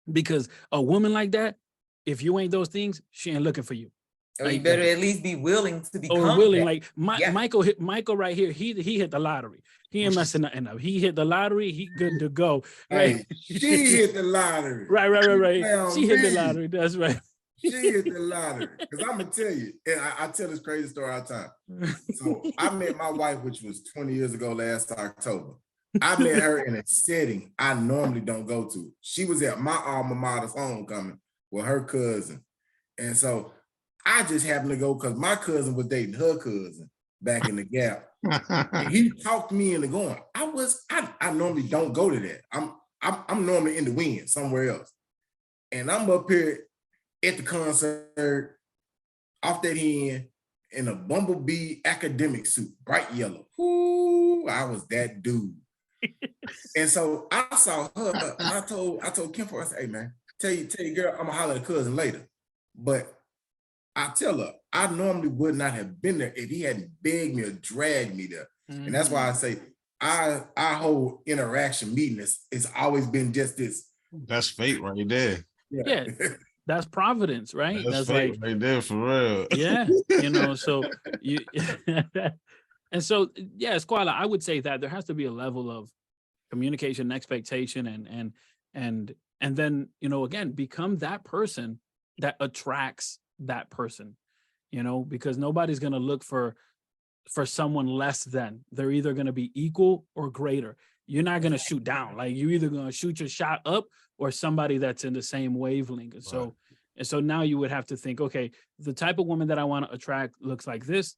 Because a woman like that, if you ain't those things, she ain't looking for you. Or you better at least be willing to become willing. that. Like Michael right here, he hit the lottery. He ain't messing nothing up. He hit the lottery. He good to go. Right? Hey, she hit the lottery. Right. She hit the lottery. That's right. She hit the lottery. Because I'm gonna tell you, and I tell this crazy story all the time. So I met my wife, which was 20 years ago last October. I met her in a setting I normally don't go to. She was at my alma mater's homecoming with her cousin. And so I just happened to go because my cousin was dating her cousin back in the Gap. And he talked me into going. I normally don't go to that. I'm normally in the wind somewhere else. And I'm up here at the concert. off that hen in a bumblebee academic suit, bright yellow. Ooh, I was that dude. And so I saw her, and I told Kim, I said, hey man, tell you girl, I'm gonna holler at cousin later. But I tell her, I normally would not have been there if he hadn't begged me or dragged me there. And that's why I say our whole interaction meeting it's always been just this. That's fate right there. Yeah. That's providence, right? That's fate like, right there for real. Yeah, so you and so Squalla, I would say that there has to be a level of communication, expectation, and then again become that person that attracts that person, because nobody's gonna look for someone less than. They're either gonna be equal or greater. You're not gonna shoot down. Like you're either gonna shoot your shot up or somebody that's in the same wavelength. And so now you would have to think, okay, the type of woman that I want to attract looks like this.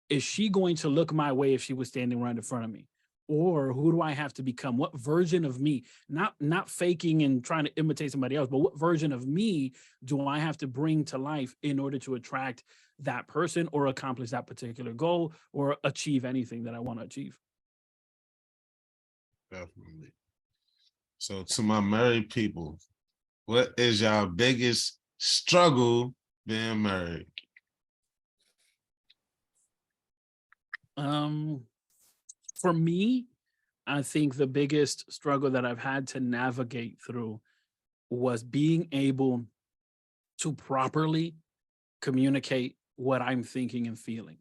Is she going to look my way if she was standing right in front of me? Or who do I have to become? What version of me, not faking and trying to imitate somebody else, but what version of me do I have to bring to life in order to attract that person or accomplish that particular goal or achieve anything that I want to achieve? Definitely. So to my married people, what is your biggest struggle being married? For me, I think the biggest struggle that I've had to navigate through was being able to properly communicate what I'm thinking and feeling.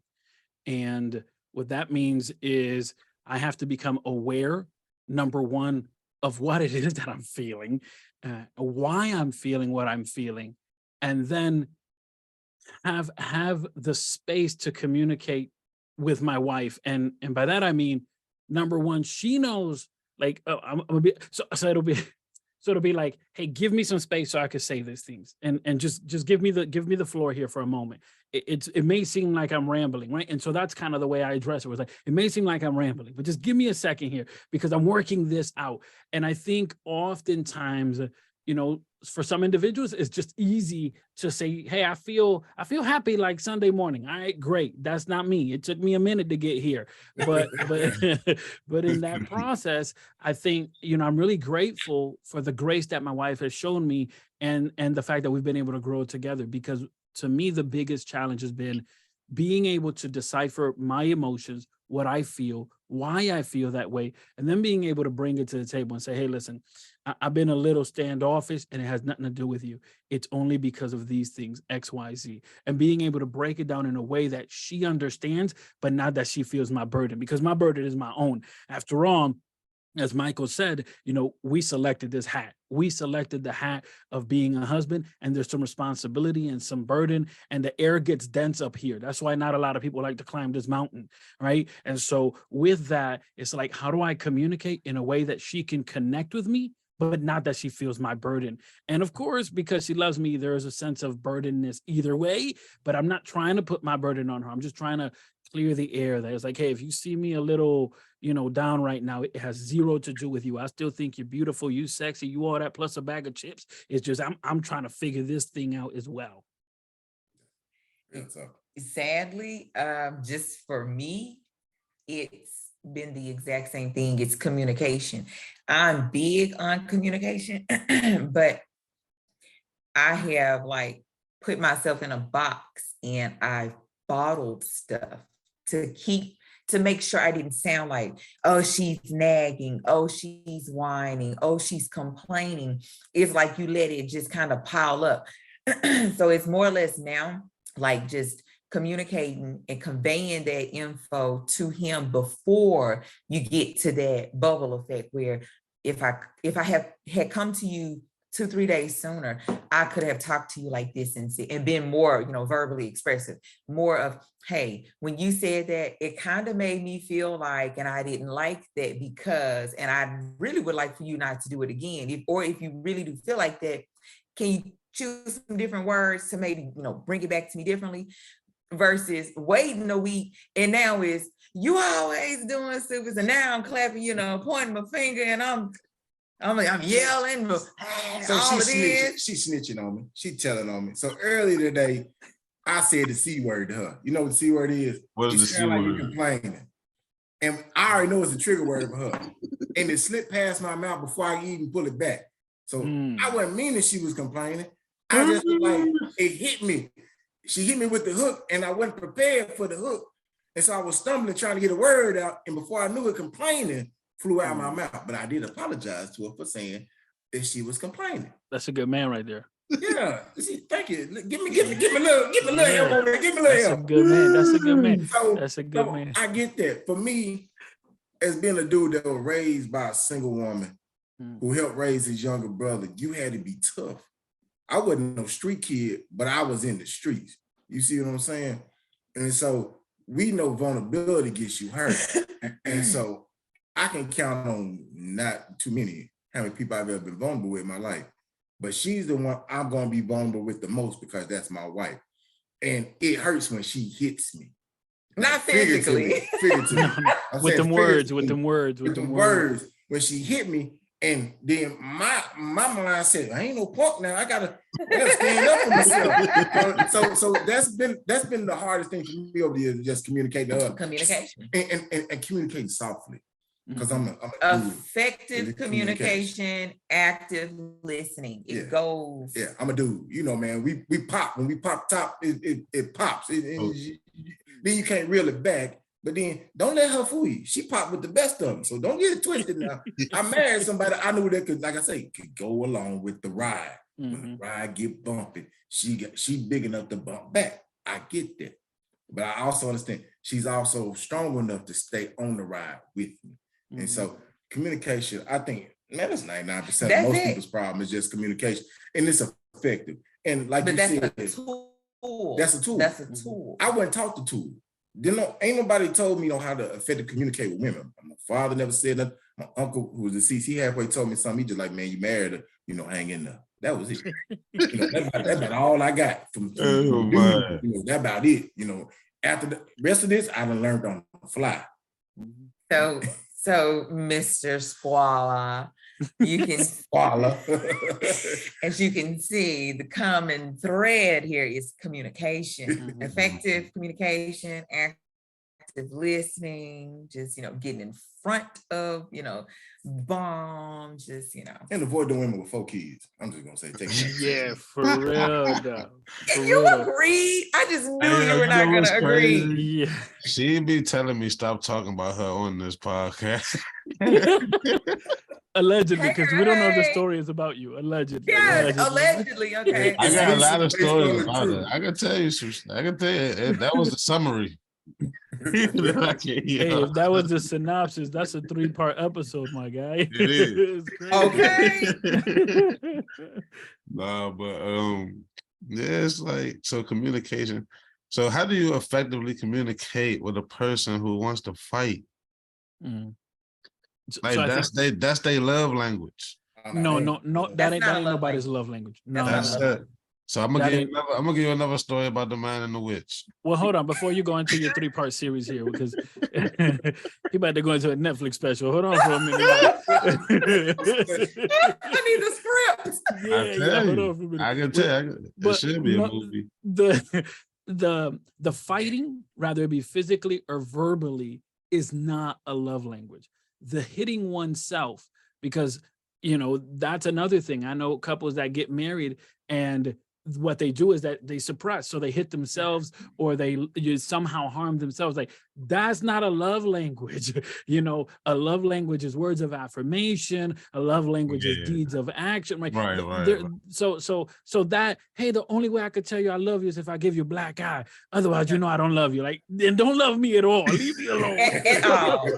And what that means is I have to become aware, number one, of what it is that I'm feeling, why I'm feeling what I'm feeling, and then have the space to communicate with my wife. And by that I mean, number one, she knows, like, I'm gonna be so it'll be like, hey, give me some space so I could say these things, and just give me the floor here for a moment. It may seem like I'm rambling, right? And so that's kind of the way I address it. Was like, it may seem like I'm rambling, but just give me a second here because I'm working this out. And I think oftentimes, for some individuals, it's just easy to say, hey, I feel happy like Sunday morning. All right, great. That's not me. It took me a minute to get here. But but in that process, I think, I'm really grateful for the grace that my wife has shown me and the fact that we've been able to grow together, because to me, the biggest challenge has been being able to decipher my emotions, what I feel, why I feel that way, and then being able to bring it to the table and say, hey, listen, I've been a little standoffish and it has nothing to do with you. It's only because of these things, X, Y, Z. And being able to break it down in a way that she understands, but not that she feels my burden, because my burden is my own. After all, as Michael said, we selected this hat. We selected the hat of being a husband, and there's some responsibility and some burden, and the air gets dense up here. That's why not a lot of people like to climb this mountain, right? And so with that, it's like, how do I communicate in a way that she can connect with me, but not that she feels my burden? And of course, because she loves me, there is a sense of burdenness either way, but I'm not trying to put my burden on her. I'm just trying to clear the air. That it's like, hey, if you see me a little, down right now, it has zero to do with you. I still think you're beautiful, you sexy, you all that, plus a bag of chips. It's just, I'm trying to figure this thing out as well. Sadly, just for me, it's been the exact same thing. It's communication. I'm big on communication, but I have put myself in a box and I've bottled stuff to make sure I didn't sound like, oh, she's nagging, oh, she's whining, oh, she's complaining. It's like you let it just kind of pile up. So it's more or less now like just communicating and conveying that info to him before you get to that bubble effect, where if I had come to you 2-3 days sooner, I could have talked to you like this and been more, verbally expressive, more of, hey, when you said that, it kind of made me feel like, and I didn't like that because, and I really would like for you not to do it again. If you really do feel like that, can you choose some different words to maybe, bring it back to me differently, versus waiting a week and now is, you always doing stupid, and now I'm clapping, pointing my finger, and I'm yelling. So she's snitching on me. She telling on me. So earlier today, I said the C word to her. You know what the C word is? What is the C like word? you're complaining. And I already know it's a trigger word for her. And it slipped past my mouth before I even pull it back. So I wasn't meaning she was complaining. I just was like, it hit me. She hit me with the hook and I wasn't prepared for the hook. And so I was stumbling, trying to get a word out. And before I knew it, complaining flew out of my mouth. But I did apologize to her for saying that she was complaining. That's a good man right there. Yeah, see, thank you. Give me a little help on that. Give me a little help. That's a good man. That's a good man. So, That's a good man. I get that. For me, as being a dude that was raised by a single woman who helped raise his younger brother, you had to be tough. I wasn't no street kid, but I was in the streets. You see what I'm saying? And so we know vulnerability gets you hurt. And so I can count on not too many how many people I've ever been vulnerable with in my life. But she's the one I'm going to be vulnerable with the most because that's my wife. And it hurts when she hits me. Not physically. Figuratively. With them words. When she hit me, and then my mind said, I ain't no punk now. I gotta stand up for myself. So that's been the hardest thing for me over the years, just communicate to her. Communication. And communicate softly. Because I'm effective communication, active listening. It goes. Yeah, I'm a dude. You know, man. We pop when we pop top. It pops. Then you can't reel it back. But then don't let her fool you. She popped with the best of them. So don't get it twisted now. I married somebody I knew that could, like I say, could go along with the ride. When the ride get bumpy, she big enough to bump back. I get that. But I also understand she's also strong enough to stay on the ride with me. And so communication, I think, man, that's 99% of most people's problem is just communication. And it's effective. And like you said, that's a tool. That's a tool. I wasn't taught the tool. Ain't nobody told me how to effectively communicate with women. My father never said nothing. My uncle, who was deceased, he halfway told me something. He just like, man, you married her, hang in there. That was it. That's about all I got from that about it. After the rest of this, I done learned on the fly. So Mr. Squalla, you can as you can see, the common thread here is communication, effective communication, active listening, just getting in front of bombs, just and avoid the women with 4 kids. I'm just gonna say take that. Yeah, for real though. You agreed. I just knew you were not gonna agree. Yeah. She be telling me stop talking about her on this podcast. Allegedly, because we don't know if the story is about you. Allegedly. Yeah, allegedly. Okay. I got a lot of stories about it. I can tell you that was the summary. Hey, if that was the synopsis, that's a 3-part episode, my guy. It is. Okay. No, but it's like, so communication. So how do you effectively communicate with a person who wants to fight? Like that's their love language. No, that ain't nobody's love language. No, that's it. So I'm gonna give you another story about the man and the witch. Well, hold on, before you go into your 3-part series here, because he about to go into a Netflix special. Hold on for a minute. I need the script. Hold on for a minute. I can tell you, it should be a movie. The fighting, rather it be physically or verbally, is not a love language. The hitting oneself, because that's another thing. I know couples that get married and what they do is that they suppress, so they hit themselves or they somehow harm themselves. Like, that's not a love language. A love language is words of affirmation. A love language is deeds of action. Right. So that, hey, the only way I could tell you I love you is if I give you a black eye. Otherwise, I don't love you. Like, then don't love me at all. Leave me alone. At all.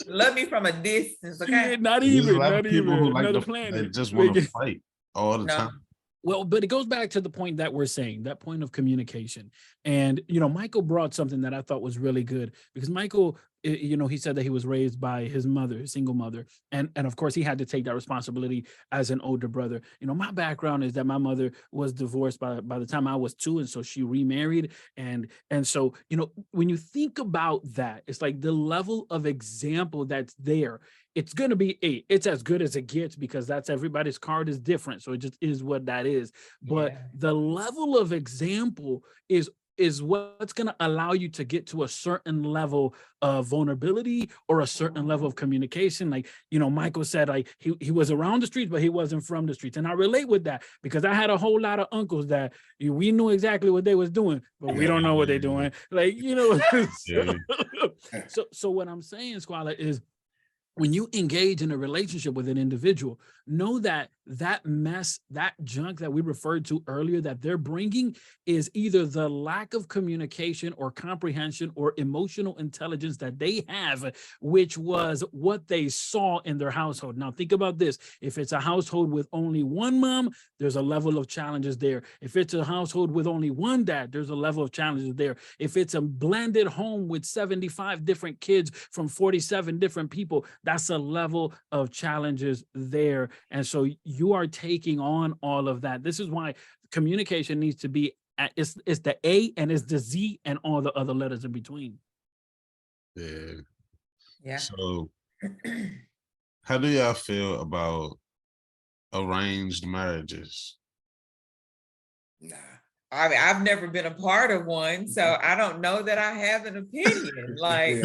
Love me from a distance. Okay. Not even. Who like another planet. They just want to fight all the time. Well, but it goes back to the point that we're saying, that point of communication. And, Michael brought something that I thought was really good, because Michael, he said that he was raised by his mother, his single mother. And of course, he had to take that responsibility as an older brother. My background is that my mother was divorced by the time I was 2. And so she remarried. And so, when you think about that, it's like the level of example that's there. It's going to be it's as good as it gets, because that's everybody's card is different. So it just is what that is. But the level of example is is what's going to allow you to get to a certain level of vulnerability or a certain level of communication. Like, Michael said, like he was around the streets, but he wasn't from the streets. And I relate with that because I had a whole lot of uncles that we knew exactly what they was doing, but we don't know what they're doing. Like, so what I'm saying, Squalla, is when you engage in a relationship with an individual, know that mess, that junk that we referred to earlier that they're bringing is either the lack of communication or comprehension or emotional intelligence that they have, which was what they saw in their household. Now, think about this. If it's a household with only one mom, there's a level of challenges there. If it's a household with only one dad, there's a level of challenges there. If it's a blended home with 75 different kids from 47 different people, that's a level of challenges there. And so you are taking on all of that. This is why communication needs to be, it's the A and it's the Z and all the other letters in between. Yeah. So how do y'all feel about arranged marriages? Nah. I mean, I've never been a part of one, so I don't know that I have an opinion. Like,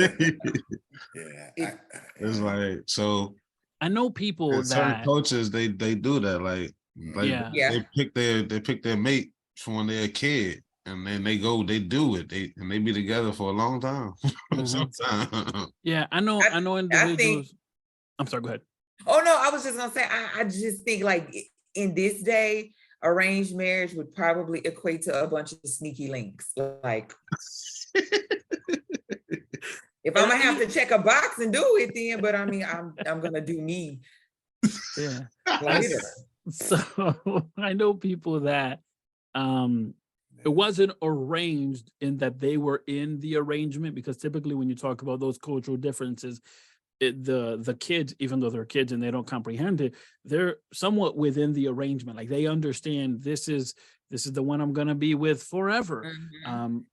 it's like, so I know people that certain cultures they do that. Like they pick their mate from when they're a kid, and then they do it. They be together for a long time. Sometimes. Yeah, I know individuals. I'm sorry, go ahead. Oh no, I was just gonna say I just think like in this day, arranged marriage would probably equate to a bunch of sneaky links. Like, if I'm gonna have to check a box and do it, then. But I mean, I'm gonna do me. Yeah. Later. So I know people that it wasn't arranged in that they were in the arrangement, because typically when you talk about those cultural differences, the kids, even though they're kids and they don't comprehend it, they're somewhat within the arrangement. Like they understand this is the one I'm going to be with forever.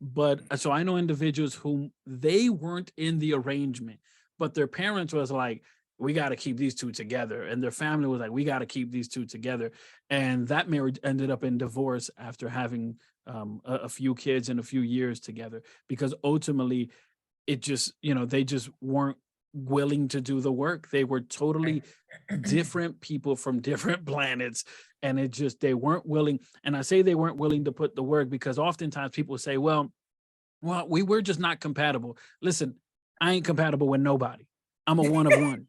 But so I know individuals whom they weren't in the arrangement, but their parents was like, we got to keep these two together. And their family was like, we got to keep these two together. And that marriage ended up in divorce after having a few kids and a few years together, because ultimately it just, they just weren't willing to do the work. They were totally different people from different planets, and they weren't willing. And I say they weren't willing to put the work because oftentimes people say, well, we were just not compatible. Listen, I ain't compatible with nobody. I'm a one of one.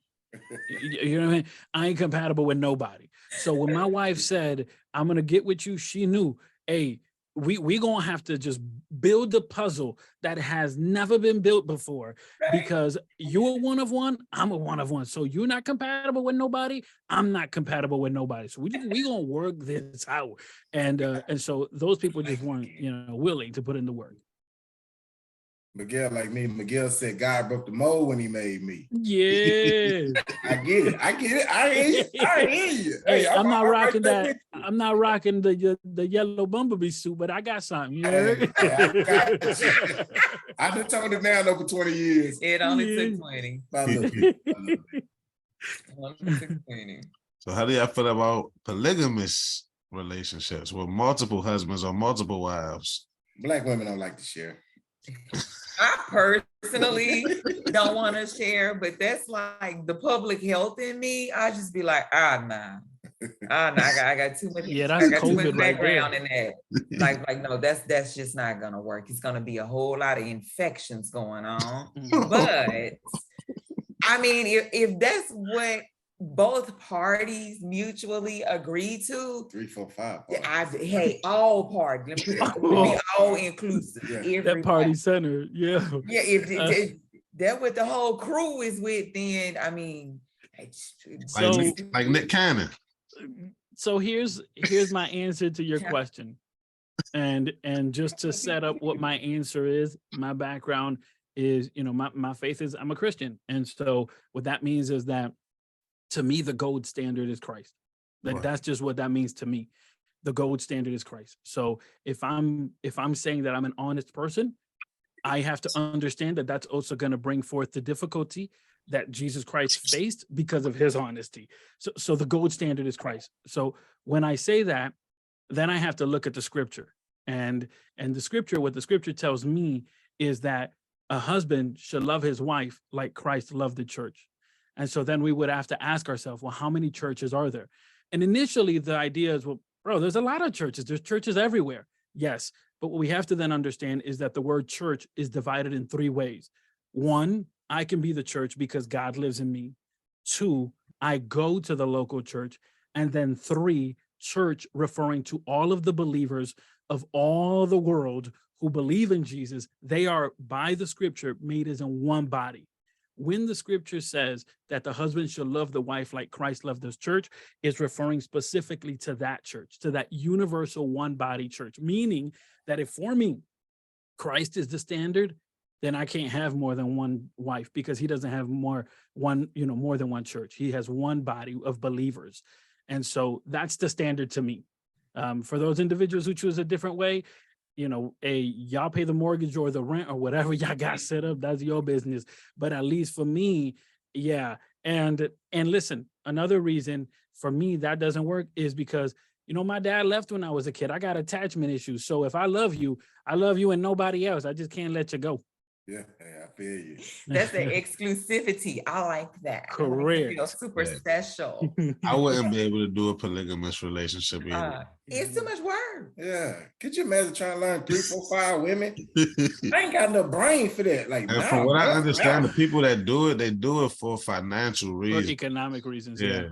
You know what I mean? I ain't compatible with nobody. So when my wife said, I'm gonna get with you, she knew, hey, we gonna have to just build the puzzle that has never been built before, because you're a one of one, I'm a one of one. So you're not compatible with nobody, I'm not compatible with nobody. So we gonna work this out. And so those people just weren't, willing to put in the work. Miguel, like me, Miguel said God broke the mold when he made me. Yeah. I get it. I hear you. Hey, I'm not rocking that. I'm not rocking the yellow bumblebee suit, but I got something. You heard? I've been toned it down over 20 years. It only took 20. So how do y'all feel about polygamous relationships with multiple husbands or multiple wives? Black women don't like to share. I personally don't want to share, but that's like the public health in me. I just be like, nah. I got too much. Yeah, that's COVID background in that. Like, no, that's just not gonna work. It's gonna be a whole lot of infections going on. But I mean, if that's what both parties mutually agree to, 3, 4, 5. Hey, all parties, be all inclusive. Yeah. That party center, yeah. Yeah, if that what the whole crew is with, then I mean, like Nick Cannon. So here's my answer to your question, and just to set up what my answer is, my background is, my faith is I'm a Christian, and so what that means is that, to me, the gold standard is Christ. Like that's just what that means to me. The gold standard is Christ. So if I'm saying that I'm an honest person, I have to understand that that's also going to bring forth the difficulty that Jesus Christ faced because of his honesty. So the gold standard is Christ. So when I say that, then I have to look at the scripture. And the scripture, what the scripture tells me is that a husband should love his wife like Christ loved the church. And so then we would have to ask ourselves, well, how many churches are there? And initially the idea is, well, bro, there's a lot of churches. There's churches everywhere. Yes. But what we have to then understand is that the word church is divided in three ways. One, I can be the church because God lives in me. Two, I go to the local church. And then three, church referring to all of the believers of all the world who believe in Jesus. They are, by the scripture, made as in one body. When the scripture says that the husband should love the wife like Christ loved his church, it's referring specifically to that church, to that universal one body church, meaning that if for me, Christ is the standard, then I can't have more than one wife because he doesn't have more than one church. He has one body of believers. And so that's the standard to me. For those individuals who choose a different way, y'all pay the mortgage or the rent or whatever y'all got set up, that's your business. But at least for me, yeah. And listen, another reason for me that doesn't work is because, my dad left when I was a kid. I got attachment issues. So if I love you and nobody else. I just can't let you go. Yeah, I feel you. That's the exclusivity. I like that. Correct. I feel super special. I wouldn't be able to do a polygamous relationship either. It's too much work. Yeah. Could you imagine trying to learn 3, 4, 5 women? I ain't got no brain for that. Like, and from what I understand, the people that do it, they do it for financial reasons. For economic reasons. Yeah.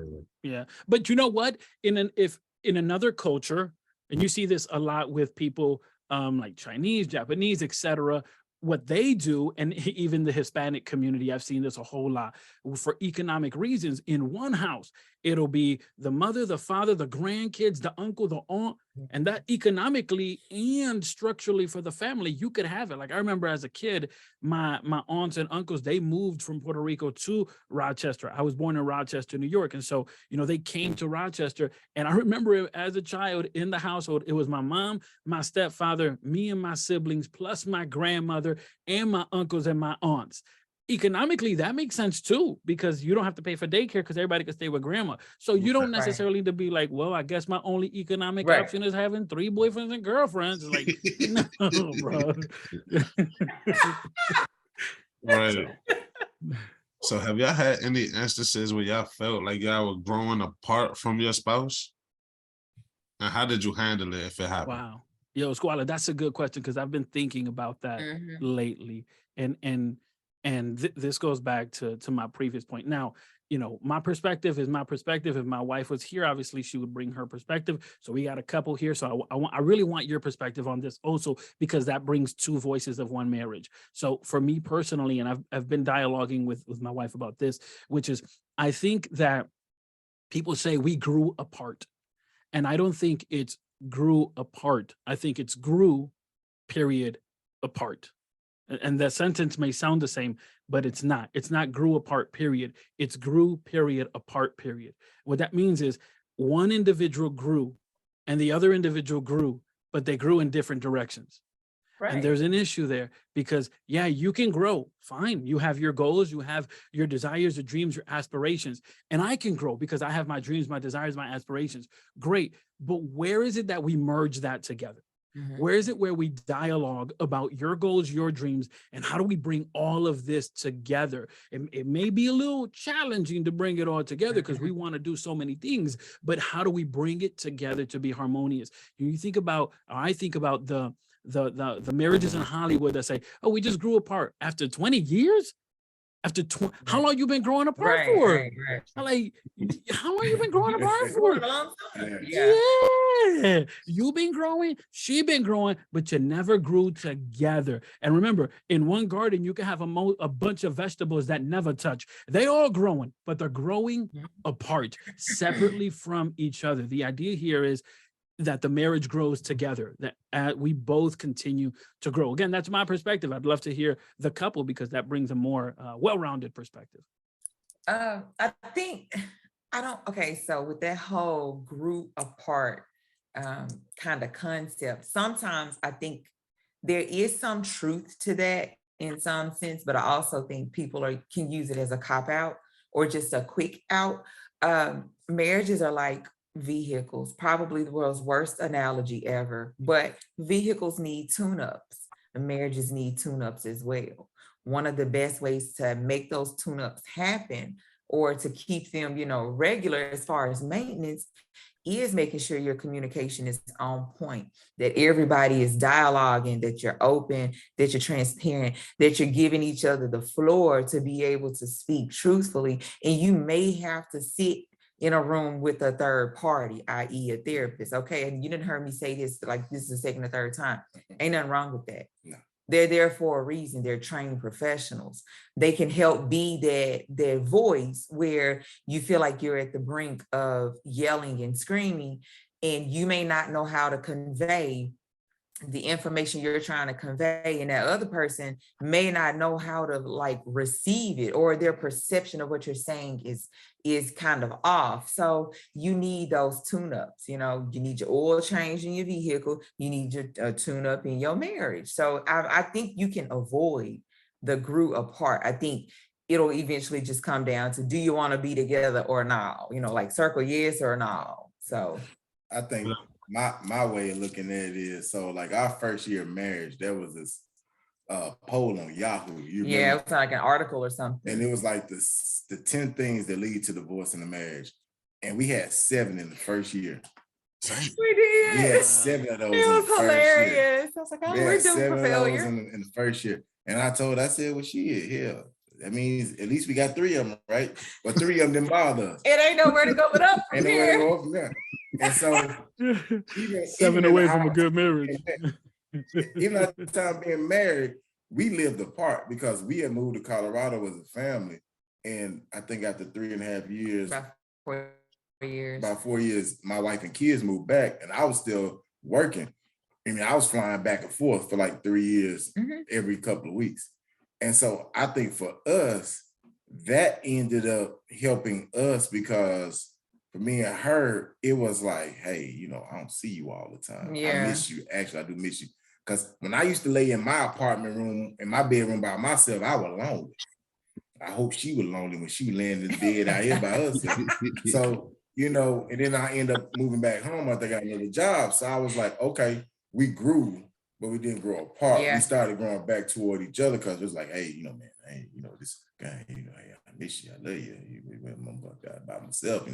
Yeah. But you know what? If in another culture, and you see this a lot with people like Chinese, Japanese, etc., what they do, and even the Hispanic community, I've seen this a whole lot, for economic reasons, in one house, it'll be the mother, the father, the grandkids, the uncle, the aunt, and that economically and structurally for the family, you could have it. Like I remember as a kid, my aunts and uncles, they moved from Puerto Rico to Rochester. I was born in Rochester, New York. And so, they came to Rochester. And I remember as a child in the household, it was my mom, my stepfather, me and my siblings, plus my grandmother and my uncles and my aunts. Economically, that makes sense too, because you don't have to pay for daycare because everybody can stay with grandma. So you don't necessarily need to be like, well, I guess my only economic option is having 3 boyfriends and girlfriends. It's like, no, bro. Right. So have y'all had any instances where y'all felt like y'all were growing apart from your spouse? And how did you handle it if it happened? Wow. Yo, Squalla, that's a good question because I've been thinking about that lately. And this goes back to my previous point. Now, my perspective is my perspective. If my wife was here, obviously she would bring her perspective. So we got a couple here. So I really want your perspective on this also, because that brings 2 voices of one marriage. So for me personally, and I've been dialoguing with my wife about this, which is, I think that people say we grew apart. And I don't think it's grew apart. I think it's grew, period, apart. And that sentence may sound the same, but it's not. It's not grew apart, period. It's grew, period, apart, period. What that means is one individual grew and the other individual grew, but they grew in different directions. Right. And there's an issue there because, yeah, you can grow. Fine. You have your goals, you have your desires, your dreams, your aspirations. And I can grow because I have my dreams, my desires, my aspirations. Great. But where is it that we merge that together? Where is it where we dialogue about your goals, your dreams, and how do we bring all of this together? It may be a little challenging to bring it all together because we want to do so many things, but how do we bring it together to be harmonious? I think about the marriages in Hollywood that say, oh, we just grew apart after 20 years. After how long you been growing apart for? Right. Like, how long you been growing apart for? Yeah, you been growing, she been growing, but you never grew together. And remember, in one garden, you can have a bunch of vegetables that never touch. They all growing, but they're growing apart, separately from each other. The idea here is that the marriage grows together, that we both continue to grow. Again, that's my perspective. I'd love to hear the couple because that brings a more well-rounded perspective. So with that whole grew apart kind of concept, sometimes I think there is some truth to that in some sense, but I also think people can use it as a cop-out or just a quick out. Marriages are like vehicles, probably the world's worst analogy ever, but vehicles need tune-ups and marriages need tune-ups as well. One of the best ways to make those tune-ups happen or to keep them, regular as far as maintenance is making sure your communication is on point, that everybody is dialoguing, that you're open, that you're transparent, that you're giving each other the floor to be able to speak truthfully. And you may have to sit in a room with a third party, i.e. a therapist. Okay, and you didn't hear me say this, like this is the second or third time. Ain't nothing wrong with that. No. They're there for a reason. They're trained professionals. They can help be that voice where you feel like you're at the brink of yelling and screaming, and you may not know how to convey the information you're trying to convey, and that other person may not know how to like receive it, or their perception of what you're saying is kind of off. So you need those tune-ups. You need your oil change in your vehicle, you need your tune-up in your marriage. So I think you can avoid the grew apart. I think it'll eventually just come down to, do you want to be together or not? Like circle yes or no. So I think my way of looking at it is, so like our first year of marriage, there was this poll on Yahoo. Yeah, it was like an article or something. And it was like the 10 things that lead to divorce in a marriage. And we had 7 in the first year. We did. We had 7 of those. It was hilarious. I was like, oh, we're doomed for failure. In the first year. And I said, well, shit, hell, that means at least we got 3 of them, right? But 3 of them didn't bother us. It ain't nowhere to go but up from here. Nowhere to go from there. And so 7 away from a good marriage. Even at the time being married, we lived apart because we had moved to Colorado as a family. And I think after 3.5 years, about 4 years, my wife and kids moved back, and I was still working. I mean, I was flying back and forth for like 3 years every couple of weeks. And so I think for us, that ended up helping us, because for me and her, it was like, hey, I don't see you all the time. Yeah. I miss you. Actually, I do miss you. Because when I used to lay in my apartment room, in my bedroom by myself, I was lonely. I hope she was lonely when she laying in the bed out here by herself. So, and then I end up moving back home after I got another job. So I was like, okay, we grew, but we didn't grow apart. Yeah. We started growing back toward each other, because it was like, hey, man, hey, this guy, hey, I miss you, I love you. I'm by myself,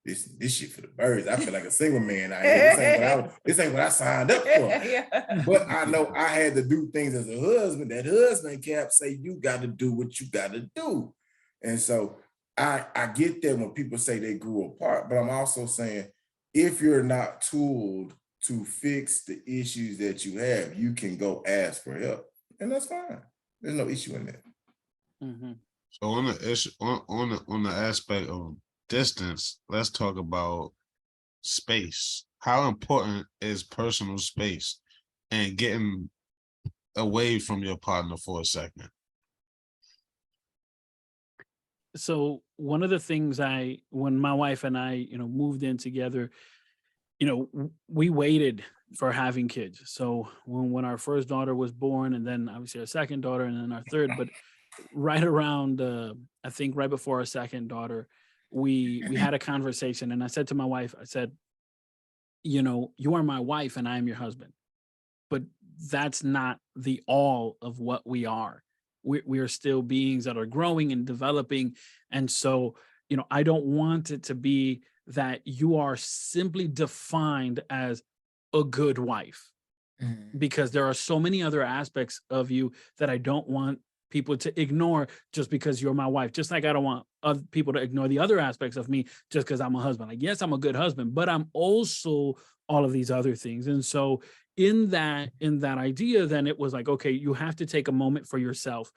this shit for the birds. I feel like a single man out here. This ain't what I signed up for. Yeah. But I know I had to do things as a husband. That husband cap say, you got to do what you got to do. And so I get that when people say they grew apart, but I'm also saying, if you're not tooled to fix the issues that you have, you can go ask for help, and that's fine. There's no issue in that. Mm-hmm. So on the issue, on the aspect of distance, let's talk about space. How important is personal space and getting away from your partner for a second? So one of the things when my wife and I, moved in together, we waited for having kids. So when our first daughter was born, and then obviously our second daughter, and then our third, but right around, I think right before our second daughter, we had a conversation, and I said to my wife, I said, you are my wife and I am your husband, but that's not the all of what we are. We are still beings that are growing and developing. And so, I don't want it to be that you are simply defined as a good wife, because there are so many other aspects of you that I don't want people to ignore just because you're my wife. Just like I don't want other people to ignore the other aspects of me just because I'm a husband. Like, yes, I'm a good husband, but I'm also all of these other things. And so in that idea, then it was like, okay, you have to take a moment for yourself.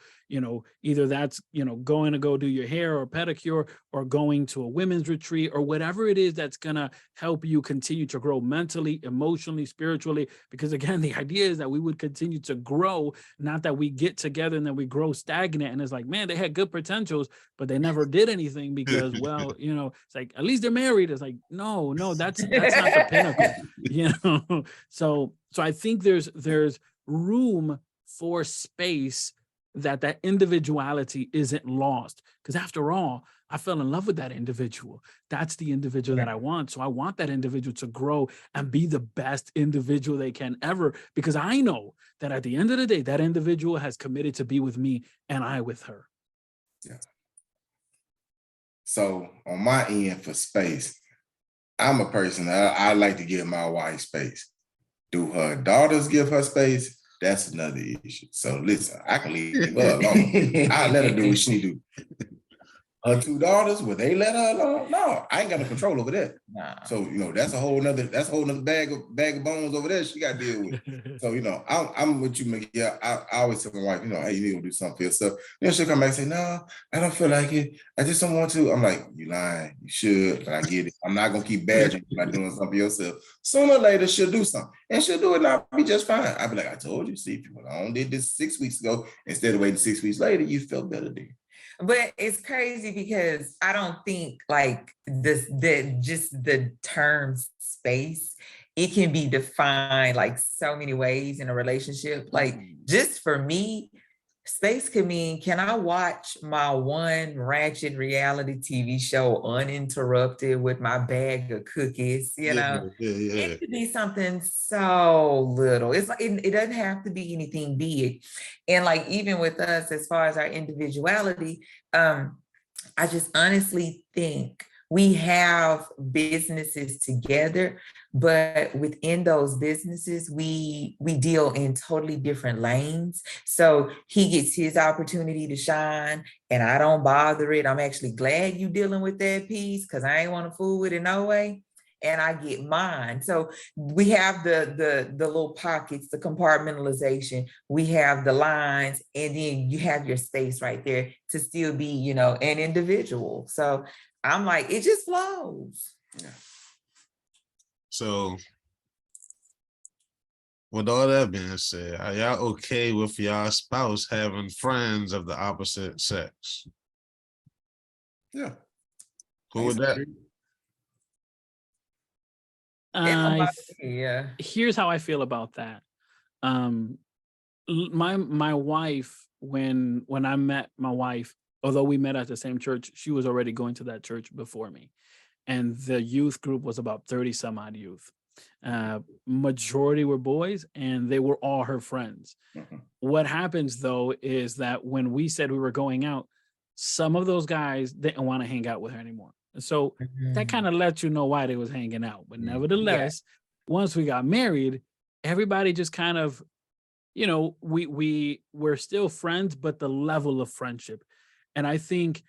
Either that's, going to go do your hair or pedicure, or going to a women's retreat, or whatever it is that's going to help you continue to grow mentally, emotionally, spiritually. Because again, the idea is that we would continue to grow, not that we get together and then we grow stagnant. And it's like, man, they had good potentials, but they never did anything because, well, it's like, at least they're married. It's like, no, that's not the pinnacle, So I think there's room for space that individuality isn't lost. Because after all, I fell in love with that individual. That's the individual that I want. So I want that individual to grow and be the best individual they can ever, because I know that at the end of the day, that individual has committed to be with me and I with her. Yeah. So on my end for space, I'm a person that I like to give my wife space. Do her daughters give her space? That's another issue. So listen, I can leave her alone. I let her do what she do. Her 2 daughters, would they let her alone? No, I ain't got no control over that. Nah. So that's a whole nother bag of bones over there she got to deal with. So I'm with you, Miguel. I always tell my wife, hey, you need to do something for yourself. Then she'll come back and say, no, I don't feel like it. I just don't want to. I'm like, you lying. You should, but I get it. I'm not gonna keep badgering you by doing something for yourself. Sooner or later, she'll do something, and she'll do it, and I'll be just fine. I'll be like, I told you. See, if you went on did this 6 weeks ago instead of waiting 6 weeks later, you felt better then. But it's crazy because I don't think like just the term space, it can be defined like so many ways in a relationship. Like just for me, space could mean, can I watch my one ratchet reality TV show uninterrupted with my bag of cookies? It could be something so little. It's like it doesn't have to be anything big. And like even with us, as far as our individuality, I just honestly think we have businesses together, but within those businesses, we deal in totally different lanes. So he gets his opportunity to shine and I don't bother it. I'm actually glad you dealing with that piece because I ain't want to fool with it no way. And I get mine. So we have the little pockets, the compartmentalization, we have the lines, and then you have your space right there to still be, an individual. So I'm like, it just flows. Yeah. So with all that being said, are y'all okay with y'all spouse having friends of the opposite sex? Yeah. Who would that? Yeah. Here's how I feel about that. My wife, when I met my wife, although we met at the same church, she was already going to that church before me. And the youth group was about 30 some odd youth. Majority were boys and they were all her friends. Mm-hmm. What happens though is that when we said we were going out, some of those guys didn't want to hang out with her anymore. So that kind of lets you know why they was hanging out. But nevertheless, once we got married, everybody just kind of, we're still friends, but the level of friendship. And I think,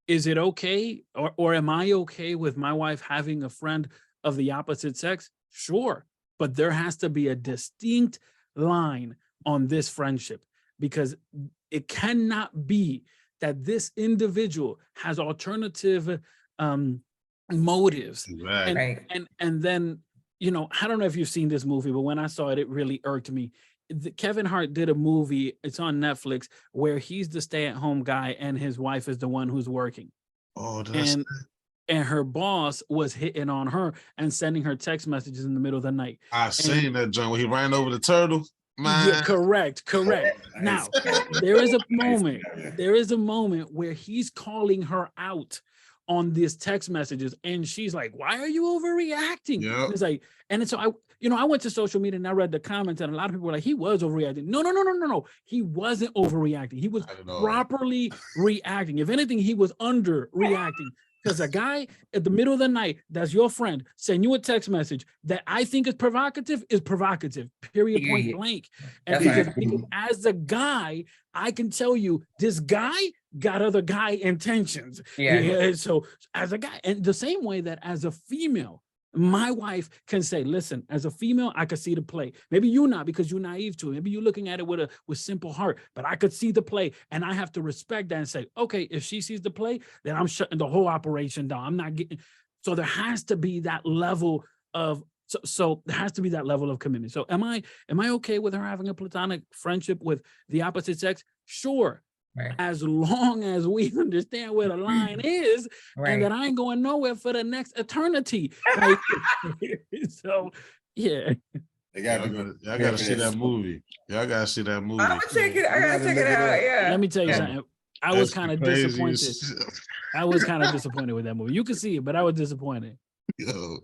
is it okay or am I okay with my wife having a friend of the opposite sex? Sure. But there has to be a distinct line on this friendship, because it cannot be that this individual has alternative motives. Right. And then, I don't know if you've seen this movie, but when I saw it, it really irked me. Kevin Hart did a movie, it's on Netflix, where he's the stay-at-home guy and his wife is the one who's working. Oh, that's and her boss was hitting on her and sending her text messages in the middle of the night. I've seen that joint where he ran over the turtle. Man. Yeah, correct. Now, there is a moment where he's calling her out on these text messages, and she's like, "Why are you overreacting?" Yep. It's like, and so I went to social media and I read the comments, and a lot of people were like, "He was overreacting." No. He wasn't overreacting. He was properly reacting. If anything, he was underreacting. Because a guy at the middle of the night, that's your friend, send you a text message that I think is provocative, period, point blank. And because as a guy, I can tell you this guy got other guy intentions. Yeah. So as a guy, and the same way that as a female, my wife can say, listen, as a female, I could see the play. Maybe you're not because you're naive to it. Maybe you're looking at it with simple heart, but I could see the play and I have to respect that and say, okay, if she sees the play, then I'm shutting the whole operation down. I'm not getting, so there has to be that level of, so there has to be that level of commitment. So am I okay with her having a platonic friendship with the opposite sex? Sure. Right. As long as we understand where the line is, and that I ain't going nowhere for the next eternity. Like, so, yeah. They got to go. Y'all gotta see that movie. Y'all gotta see that movie. I'm gonna check it. I gotta check it out. Yeah. Let me tell you Yeah. something. I was kind of disappointed. I was kind of disappointed with that movie. You can see it, but I was disappointed. Yo,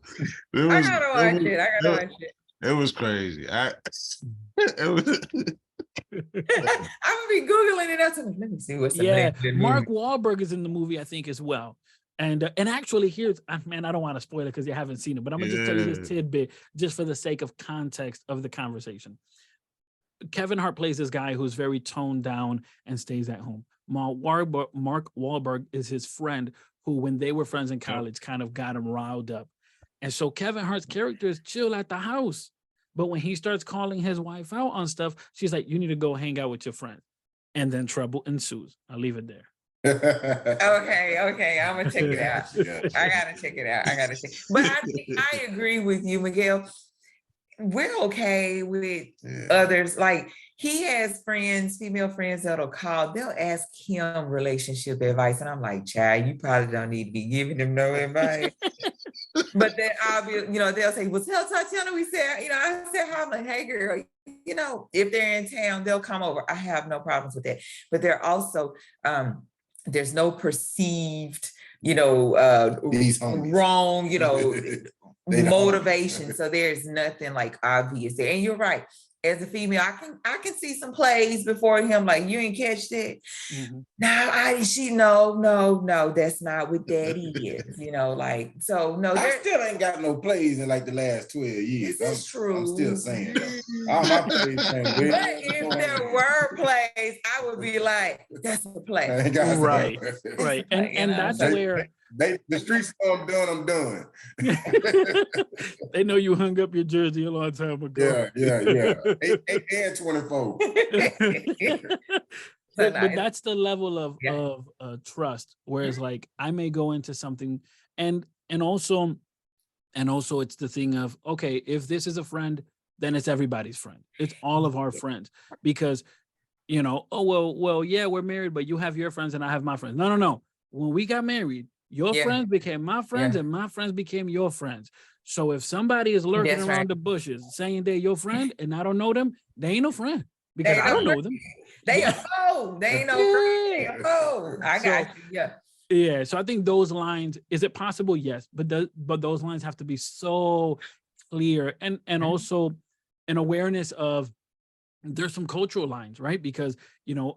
I gotta watch it. I gotta watch it. It was crazy. It was. I'm gonna be Googling it up. Let me see what's the name of the Mark movie. Wahlberg is in the movie, I think, as well. And actually, here's, man, I don't want to spoil it because you haven't seen it, but I'm gonna just tell you this tidbit just for the sake of context of the conversation. Kevin Hart plays this guy who's very toned down and stays at home. Mark Wahlberg is his friend who, when they were friends in college, kind of got him riled up. And so Kevin Hart's character is chill at the house. But when he starts calling his wife out on stuff, she's like, you need to go hang out with your friend. And then trouble ensues. I'll leave it there. Okay, I'm gonna check it out. I gotta check it out. But I agree with you, Miguel. We're okay with others. Like, he has friends, female friends that'll call, they'll ask him relationship advice. And I'm like, child, you probably don't need to be giving them no advice. But then I'll be, they'll say, well, tell Tatiana, I said, hi, I'm like, hey girl, if they're in town, they'll come over. I have no problems with that. But they're also, there's no perceived, wrong, motivation. So there's nothing like obvious there. And you're right. As a female, I can see some plays before him, like, you ain't catch that. Mm-hmm. No, that's not what daddy is, so no. I still ain't got no plays in like the last 12 years. This is true. I'm still saying all my plays. But if there were plays, I would be like, that's a play. Right. And that's where the streets know I'm done. They know you hung up your jersey a long time ago. Yeah. 8 and 24. But that's the level of trust. Whereas, like, I may go into something, and also it's the thing of, okay, if this is a friend, then it's everybody's friend. It's all of our friends, because we're married, but you have your friends and I have my friends. No. When we got married, your friends became my friends and my friends became your friends. So if somebody is lurking around the bushes saying they're your friend and I don't know them, they ain't no friend, because I don't know them. They are foe. They ain't no friend. They are foe. I got you. Yeah. So I think those lines, is it possible? Yes. But those lines have to be so clear, and also an awareness of, there's some cultural lines, right? Because,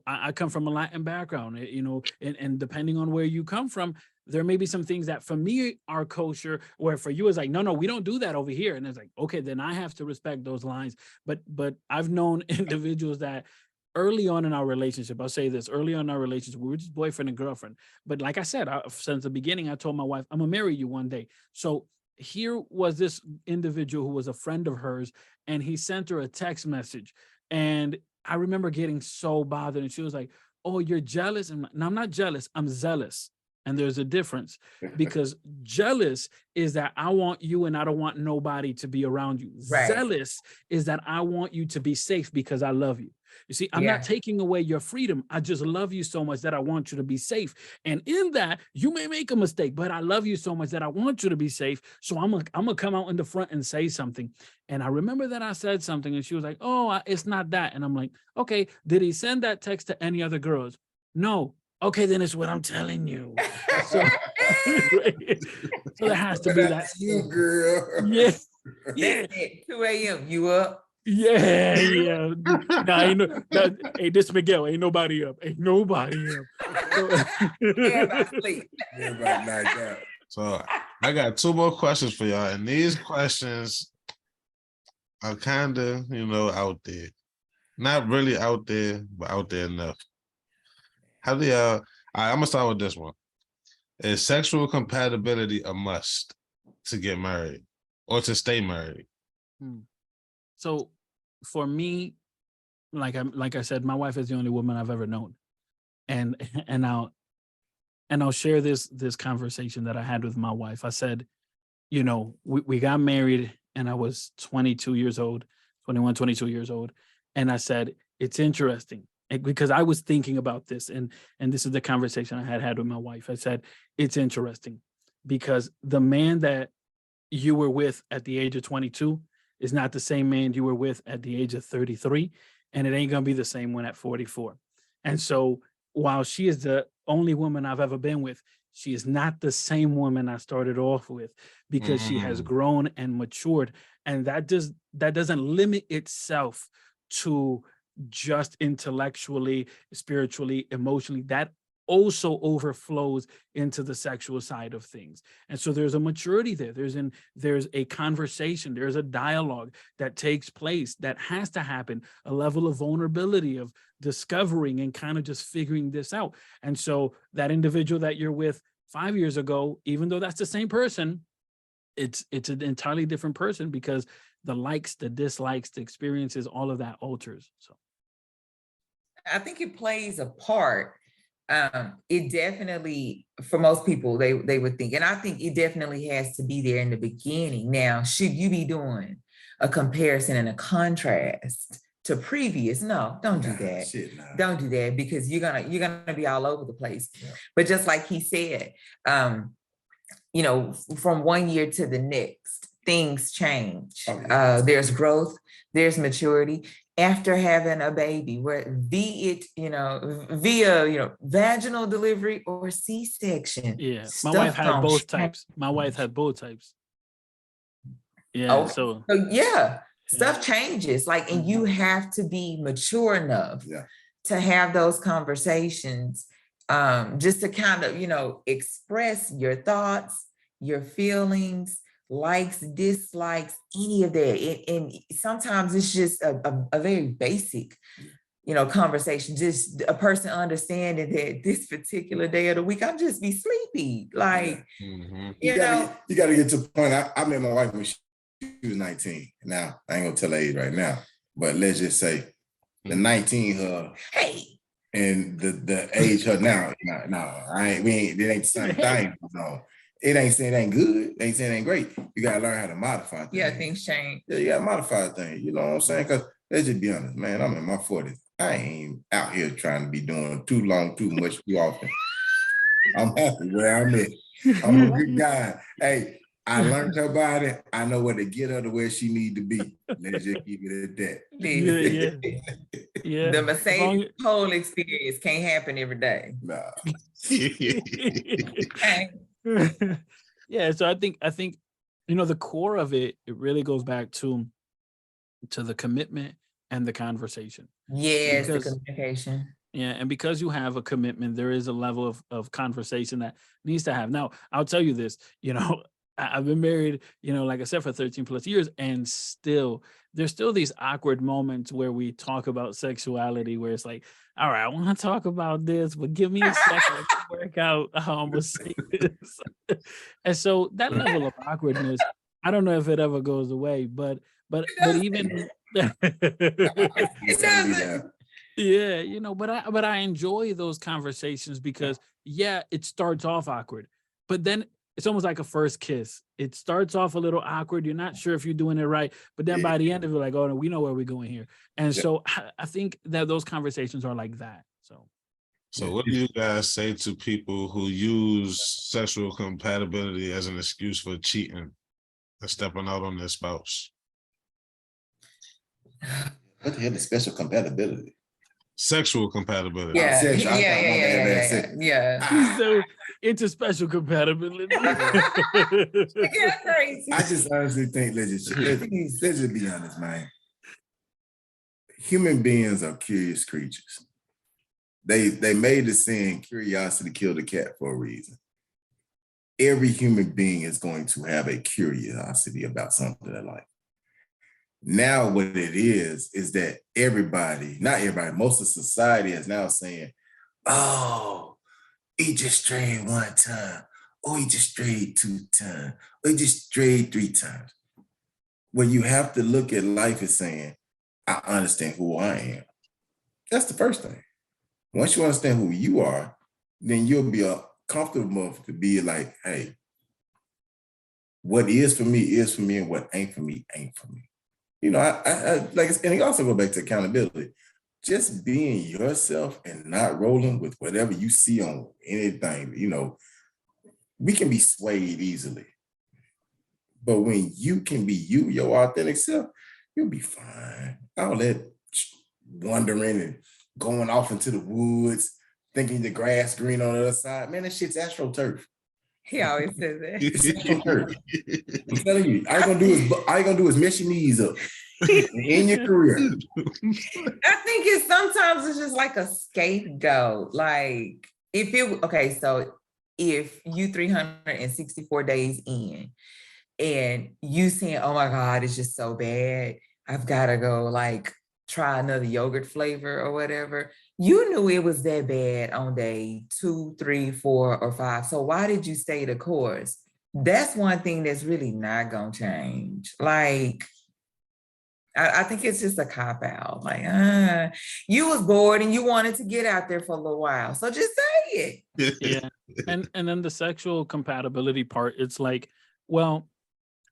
I come from a Latin background, and depending on where you come from, there may be some things that for me are kosher, where for you is like, no, we don't do that over here. And it's like, okay, then I have to respect those lines. But I've known individuals that early on in our relationship, I'll say this, early on in our relationship, we were just boyfriend and girlfriend. But like I said, since the beginning, I told my wife, I'm gonna marry you one day. So here was this individual who was a friend of hers, and he sent her a text message. And I remember getting so bothered, and she was like, oh, you're jealous? And no, I'm not jealous, I'm zealous. And there's a difference, because jealous is that I want you and I don't want nobody to be around you. Right. Zealous is that I want you to be safe because I love you. You see, I'm not taking away your freedom. I just love you so much that I want you to be safe. And in that, you may make a mistake, but I love you so much that I want you to be safe. So I'm gonna come out in the front and say something. And I remember that I said something, and she was like, oh, it's not that. And I'm like, okay, did he send that text to any other girls? No. Okay, then it's what I'm telling you. So, so there has to be that. You, girl. Yeah. 2 a.m. You up? Yeah. Hey, this Miguel. Ain't nobody up. Everybody sleep. Everybody knocked out. So I got 2 more questions for y'all, and these questions are kind of, out there. Not really out there, but out there enough. How do y'all? I'm gonna start with this one. Is sexual compatibility a must to get married or to stay married? So for me, like I said, my wife is the only woman I've ever known, and I'll share this conversation that I had with my wife. I said, we got married, and I was 22 years old, and I said, it's interesting, because I was thinking about this, and this is the conversation I had with my wife. I said, it's interesting because the man that you were with at the age of 22 is not the same man you were with at the age of 33, and it ain't gonna be the same one at 44. And so while she is the only woman I've ever been with, she is not the same woman I started off with, because she has grown and matured. And that doesn't limit itself to just intellectually, spiritually, emotionally. That also overflows into the sexual side of things. And so there's a maturity there. There's a conversation, there's a dialogue that takes place that has to happen, a level of vulnerability, of discovering and kind of just figuring this out. And so that individual that you're with 5 years ago, even though that's the same person, it's an entirely different person, because the likes, the dislikes, the experiences, all of that alters. So I think it plays a part. It definitely, for most people, they would think, and I think it definitely has to be there in the beginning. Now, should you be doing a comparison and a contrast to previous? No, don't do that. Don't do that, because you're gonna be all over the place. Yeah. But just like he said, you know, from one year to the next, things change. Oh, yeah. There's growth, there's maturity. After having a baby, where be it, you know, via, you know, vaginal delivery or C-section. Yeah, my wife had both types. My wife had both types. Yeah, okay. So yeah, stuff changes. Like, and you have to be mature enough to have those conversations, just to kind of, you know, express your thoughts, your feelings, likes, dislikes, any of that. And sometimes it's just a very basic, you know, conversation, just a person understanding that this particular day of the week, I'm just be sleepy. Like, you know. You got to get to the point. I met my wife when she was 19. Now, I ain't going to tell her age right now, but let's just say the 19 her. Hey. And the age her now. No, it ain't the same thing. No. It ain't saying it ain't good. It ain't saying it ain't great. You gotta learn how to modify things. Yeah, things change. Yeah, you gotta modify things. You know what I'm saying? Because let's just be honest, man. I'm in my 40s. I ain't out here trying to be doing too long, too much, too often. I'm happy where I'm at. I'm a good guy. Hey, I learned her body. I know where to get her to where she need to be. Let's just keep it at that. Yeah. The Mercedes whole experience can't happen every day. Nah. Yeah, so I think you know, the core of it really goes back to the commitment and the conversation. Yes, the communication. Yeah, and because you have a commitment, there is a level of conversation that needs to have. Now, I'll tell you this, you know, I've been married, you know, like I said, for 13 plus years, and there's still these awkward moments where we talk about sexuality, where it's like, all right, I want to talk about this, but give me a second to work out how I'm gonna say this. And so that level of awkwardness, I don't know if it ever goes away, but even yeah, you know, but I enjoy those conversations, because it starts off awkward, but then it's almost like a first kiss. It starts off a little awkward. You're not sure if you're doing it right, but then by the end of it, like, oh no, we know where we're going here. And so I think that those conversations are like that. So what do you guys say to people who use sexual compatibility as an excuse for cheating and stepping out on their spouse? What the hell is special compatibility? Sexual compatibility. Yeah. So into special compatibility. Crazy. I just honestly think, let's just be honest, man. Human beings are curious creatures. They made the saying, curiosity killed the cat, for a reason. Every human being is going to have a curiosity about something they like. Now what it is that not everybody, most of society is now saying, oh, he just strayed one time. Oh, he just strayed 2 times. Or he just strayed 3 times. Well, you have to look at life as saying, I understand who I am. That's the first thing. Once you understand who you are, then you'll be comfortable enough to be like, hey, what is for me, and what ain't for me, ain't for me. You know, I like, and it also go back to accountability. Just being yourself and not rolling with whatever you see on anything. You know, we can be swayed easily. But when you can be you, your authentic self, you'll be fine. All that wandering and going off into the woods, thinking the grass green on the other side, man, that shit's astroturf. He always says that. It's astroturf. I'm telling you, all you gonna do is mess your knees up in your career. I think sometimes it's just like a scapegoat. Like if you 364 days in and you saying, oh my God, it's just so bad, I've got to go like try another yogurt flavor or whatever. You knew it was that bad on day 2, 3, 4, or 5. So why did you stay the course? That's one thing that's really not gonna change. Like, I think it's just a cop-out. Like, you was bored and you wanted to get out there for a little while. So just say it. Yeah. And then the sexual compatibility part, it's like, well,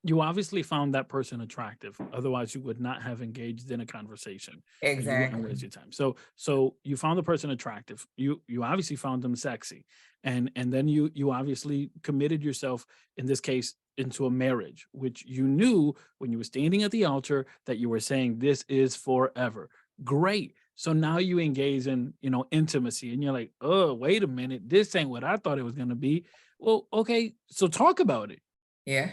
you obviously found that person attractive. Otherwise, you would not have engaged in a conversation. Exactly. You wouldn't waste your time. So you found the person attractive. You obviously found them sexy. And then you obviously committed yourself, in this case, into a marriage, which you knew when you were standing at the altar that you were saying, this is forever. Great. So now you engage in, intimacy, and you're like, oh, wait a minute. This ain't what I thought it was going to be. Well, okay. So talk about it. Yeah.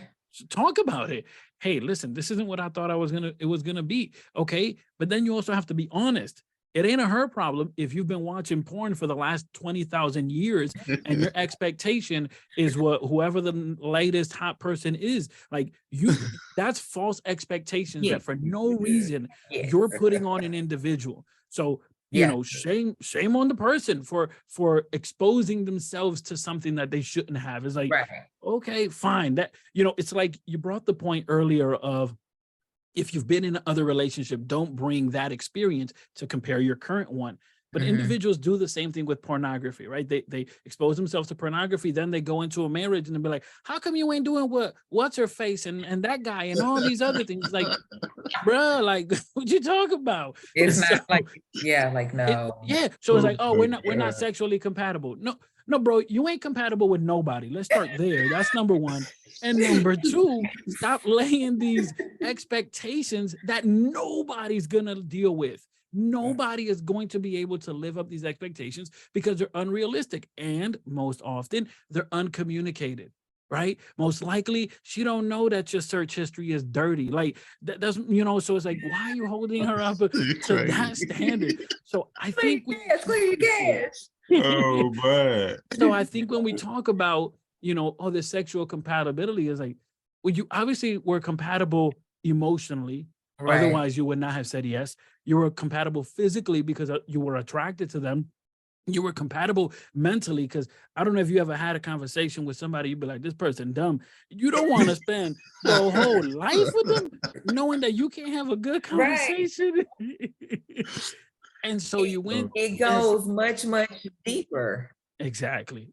Talk about it. Hey, listen, this isn't what I thought it was gonna be. Okay. But then you also have to be honest. It ain't her problem if you've been watching porn for the last 20,000 years and your expectation is whoever the latest hot person is. Like that's false expectations that for no reason you're putting on an individual. So shame on the person for exposing themselves to something that they shouldn't have. It's like, okay, fine. That, it's like you brought the point earlier of, if you've been in another relationship, don't bring that experience to compare your current one. But individuals do the same thing with pornography, right? They expose themselves to pornography, then they go into a marriage and they'll be like, how come you ain't doing what's her face and that guy and all these other things? Like, bruh, like what you talk about? It's not like, no. So it's like, oh, we're not sexually compatible. No, bro, you ain't compatible with nobody. Let's start there. That's number one. And number two, stop laying these expectations that nobody's gonna deal with. Nobody is going to be able to live up these expectations because they're unrealistic, and most often they're uncommunicated, right? Most likely she don't know that your search history is dirty. Like that doesn't, so it's like, why are you holding her up to that standard? So I think oh man. So I think when we talk about, the sexual compatibility is like, well, you obviously were compatible emotionally. Right. Otherwise, you would not have said yes. You were compatible physically because you were attracted to them. You were compatible mentally because I don't know if you ever had a conversation with somebody, you'd be like, this person dumb. You don't want to spend your whole life with them knowing that you can't have a good conversation. Right. And so you went. It goes much, much deeper. Exactly.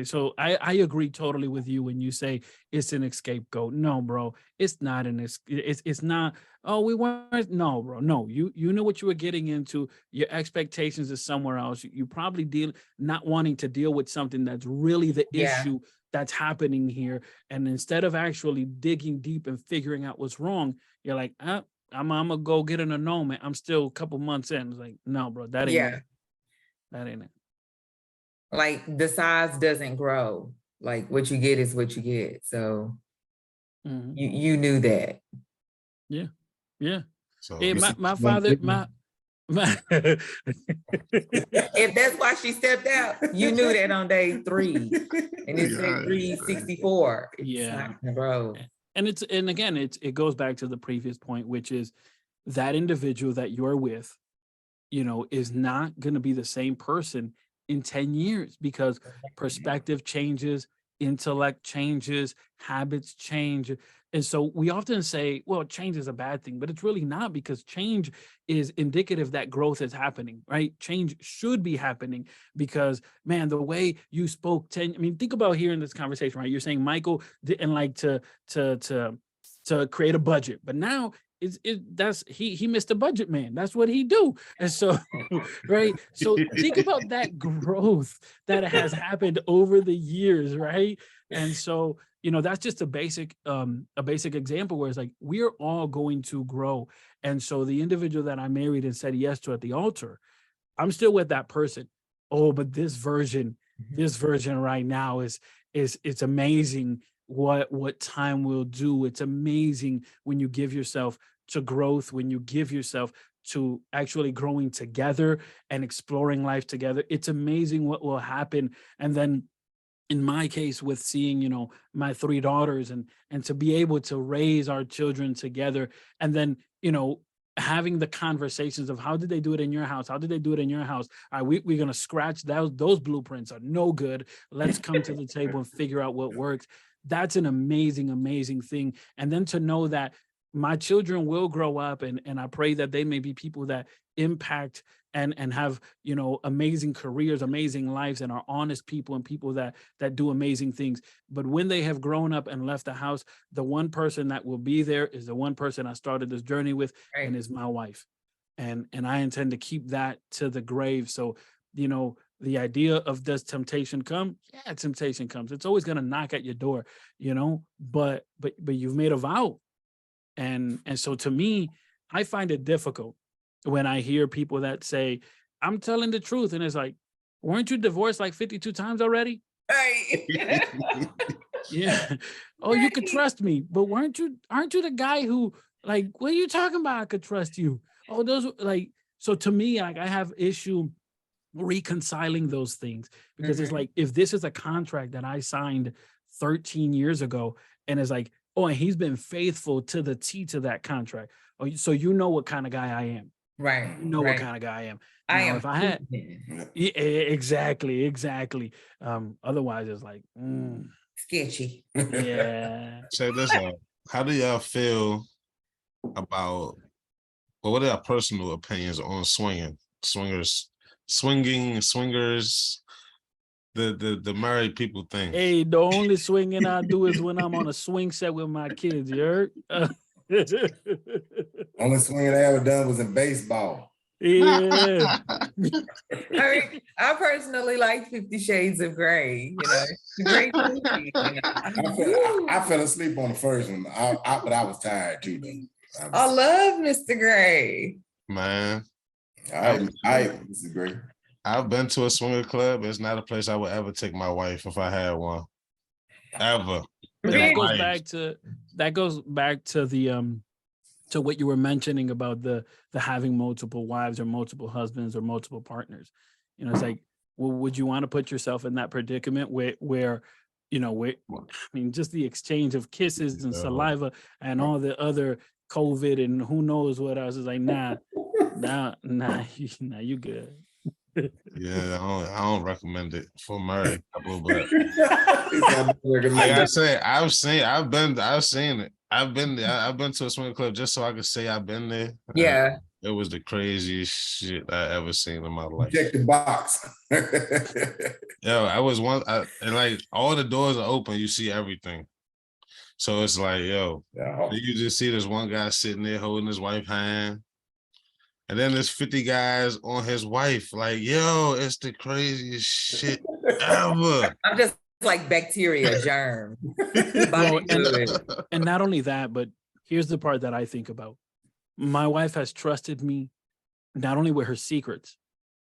So I agree totally with you when you say it's an scapegoat. No, bro, it's not it's not. Oh, we weren't. No, bro. No, you knew what you were getting into. Your expectations is somewhere else. You probably not wanting to deal with something that's really the issue that's happening here. And instead of actually digging deep and figuring out what's wrong, you're like, I'm gonna go get an annulment. I'm still a couple months in. It's like, no, bro, that ain't it. That ain't it. Like the size doesn't grow. Like what you get is what you get. So you knew that. Yeah. So my father, if that's why she stepped out, you knew that on day 3, and it's day 364. It's not gonna grow. And again, it goes back to the previous point, which is that individual that you're with, is not going to be the same person in 10 years because perspective changes, intellect changes, habits change. And so we often say, well, change is a bad thing, but it's really not, because change is indicative that growth is happening, right? Change should be happening because, man, the way you spoke think about here in this conversation, right? You're saying Michael didn't like to create a budget, but now he missed a budget, man. That's what he do. And so, right. So think about that growth that has happened over the years, right? And so that's just a basic example where it's like, we're all going to grow. And so the individual that I married and said yes to at the altar, I'm still with that person. Oh, but this version right now it's amazing what time will do. It's amazing when you give yourself to growth, when you give yourself to actually growing together and exploring life together. It's amazing what will happen. And then in my case, with seeing, my 3 daughters and to be able to raise our children together, and then, having the conversations of how did they do it in your house? How did they do it in your house? All right, we're going to scratch those blueprints are no good. Let's come to the table and figure out what works. That's an amazing, amazing thing. And then to know that my children will grow up, and I pray that they may be people that impact and have, amazing careers, amazing lives, and are honest people and people that do amazing things. But when they have grown up and left the house, the one person that will be there is the one person I started this journey with, and is my wife. And I intend to keep that to the grave. So, the idea of, does temptation come? Yeah, temptation comes. It's always going to knock at your door, but you've made a vow. And so to me, I find it difficult when I hear people that say, I'm telling the truth. And it's like, weren't you divorced like 52 times already? Right. Yeah. Oh, you could trust me, but aren't you the guy who, like, what are you talking about? I could trust you. Oh, those, like, so to me, like, I have issue reconciling those things, because it's like, if this is a contract that I signed 13 years ago, and it's like, oh, and he's been faithful to the T to that contract. Oh, so what kind of guy I am. Right. What kind of guy I am. I Now, am. if I had, yeah, exactly. Otherwise, it's like, sketchy. yeah. Check this out. How do y'all feel about, well, what are your personal opinions on swingers, the married people thing? Hey, the only swinging I do is when I'm on a swing set with my kids. You heard? Only swinging I ever done was in baseball. Yeah. I mean, I personally like 50 Shades of Grey. It's a great movie. I fell asleep on the first one, but I was tired too, though. I love Mr. Grey. Man, this is great. I've been to a swinger club. It's not a place I would ever take my wife if I had one. Ever. But that goes back to the to what you were mentioning about the having multiple wives or multiple husbands or multiple partners. It's like, well, would you want to put yourself in that predicament where just the exchange of kisses and saliva and all the other COVID and who knows what else, is like, nah, you good. Yeah, I don't recommend it for married couple, but like I say, I've seen it. I've been to a swing club just so I could say I've been there. Yeah. It was the craziest shit I ever seen in my life. Check the box. Yo, I was and like all the doors are open, you see everything. So it's like, yo, you just see this one guy sitting there holding his wife's hand. And then there's 50 guys on his wife. Like, yo, it's the craziest shit ever. I'm just like bacteria, germ. Well, and not only that, but here's the part that I think about. My wife has trusted me not only with her secrets,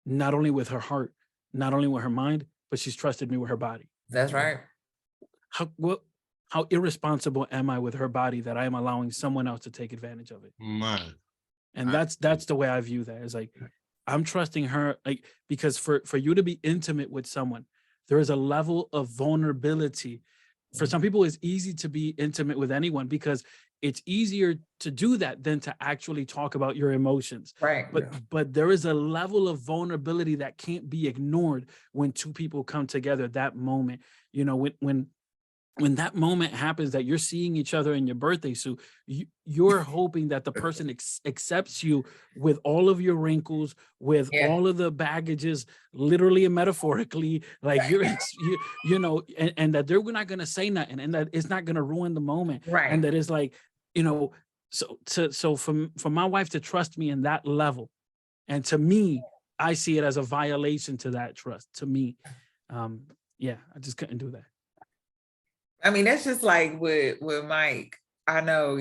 not only with her heart, not only with her mind, but she's trusted me with her body. That's right. How irresponsible am I with her body that I am allowing someone else to take advantage of it? Man. And that's the way I view that. It's like, I'm trusting her, like, because for you to be intimate with someone, there is a level of vulnerability. For some people, it's easy to be intimate with anyone because it's easier to do that than to actually talk about your emotions. Right. But there is a level of vulnerability that can't be ignored when two people come together. That moment, when that moment happens, that you're seeing each other in your birthday suit, you're hoping that the person accepts you with all of your wrinkles, with all of the baggages, literally and metaphorically, like and that they're not going to say nothing, and that it's not going to ruin the moment. Right. And that it's like, so for my wife to trust me in that level, and to me, I see it as a violation to that trust. To me, I just couldn't do that. I mean, that's just like with Mike. I know,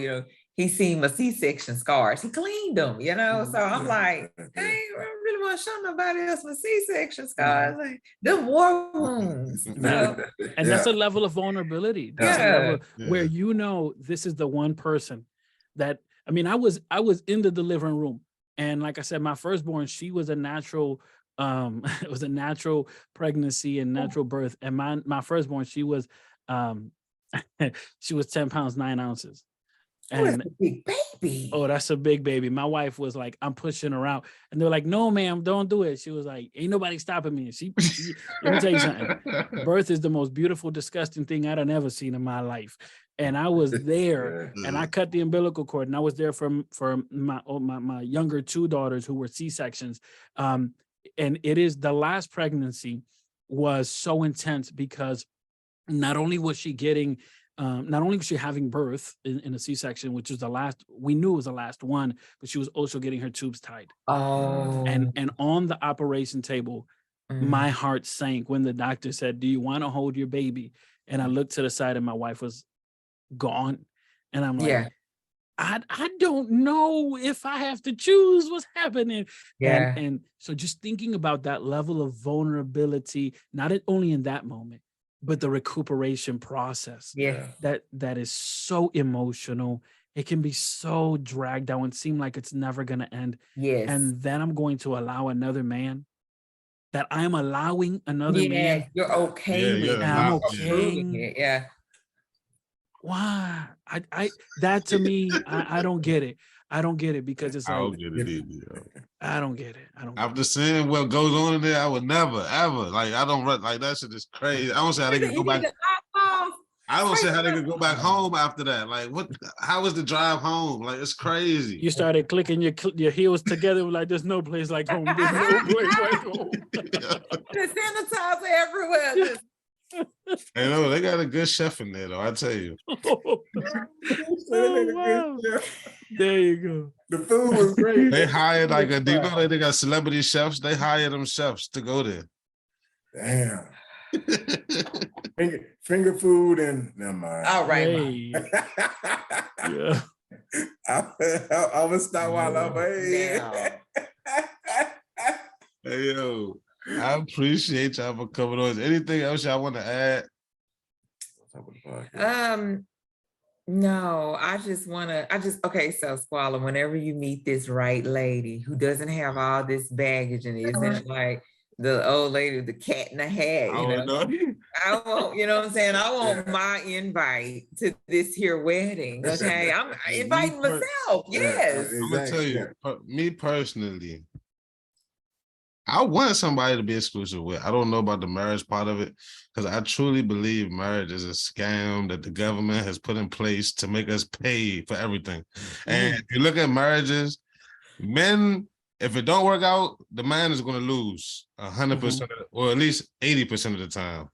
he seen my C-section scars. He cleaned them, So I'm like, I ain't really want to show nobody else my C-section scars. Like, them war wounds. So, and that's a level of vulnerability. That's a level where this is the one person that, I mean, I was in the delivering room, and like I said, my firstborn, she was a natural. It was a natural pregnancy and natural birth, and my firstborn, she was 10 pounds 9 ounces. And a big baby. Oh, that's a big baby. My wife was like, I'm pushing her out. And they're like, no, ma'am, don't do it. She was like, ain't nobody stopping me. She let me tell you something. Birth is the most beautiful, disgusting thing I'd ever seen in my life. And I was there and I cut the umbilical cord, and I was there for my younger 2 daughters who were C-sections. And it is the last pregnancy was so intense because not only was she getting, not only was she having birth in a C-section, which was the last, we knew it was the last one, but she was also getting her tubes tied. Oh. And on the operation table, my heart sank when the doctor said, do you want to hold your baby? And I looked to the side and my wife was gone. And I'm like, I don't know if I have to choose what's happening. And so just thinking about that level of vulnerability, not only in that moment, but the recuperation process. That is so emotional. It can be so dragged out and seem like it's never going to end. And then I'm going to allow another man, that I'm allowing another man. You're okay with it. I'm okay. Why? I that to me, I don't get it. I don't get it because it's like, I don't get it either. I don't get it. After seeing what goes on in there, I would never, ever, like, I don't, like, that shit is crazy. I don't see how they can go back. I don't see how they could go back home after that. Like, what? How was the drive home? Like, it's crazy. You started clicking your heels together, like, there's no place like home. There's no place like home. There's sanitizer everywhere. Hey, no, they got a good chef in there, though. I tell you. Oh, wow. There you go. The food was great. They hired like a. Do you know they got celebrity chefs? They hire them chefs to go there. Damn. Finger food and never mind. All right. Hey. Yeah. I was stop while I'm here. Hey, yo. I appreciate y'all for coming on. Is anything else y'all want to add? No, okay, so Squalla, whenever you meet this right lady who doesn't have all this baggage and isn't like the old lady, the cat in the hat, I want, you know what I'm saying? I want my invite to this here wedding, okay? I'm inviting myself, yes. I'm gonna tell you, me personally, I want somebody to be exclusive with. I don't know about the marriage part of it, because I truly believe marriage is a scam that the government has put in place to make us pay for everything. And if you look at marriages, men, if it don't work out, the man is going to lose 100%, or at least 80% of the time.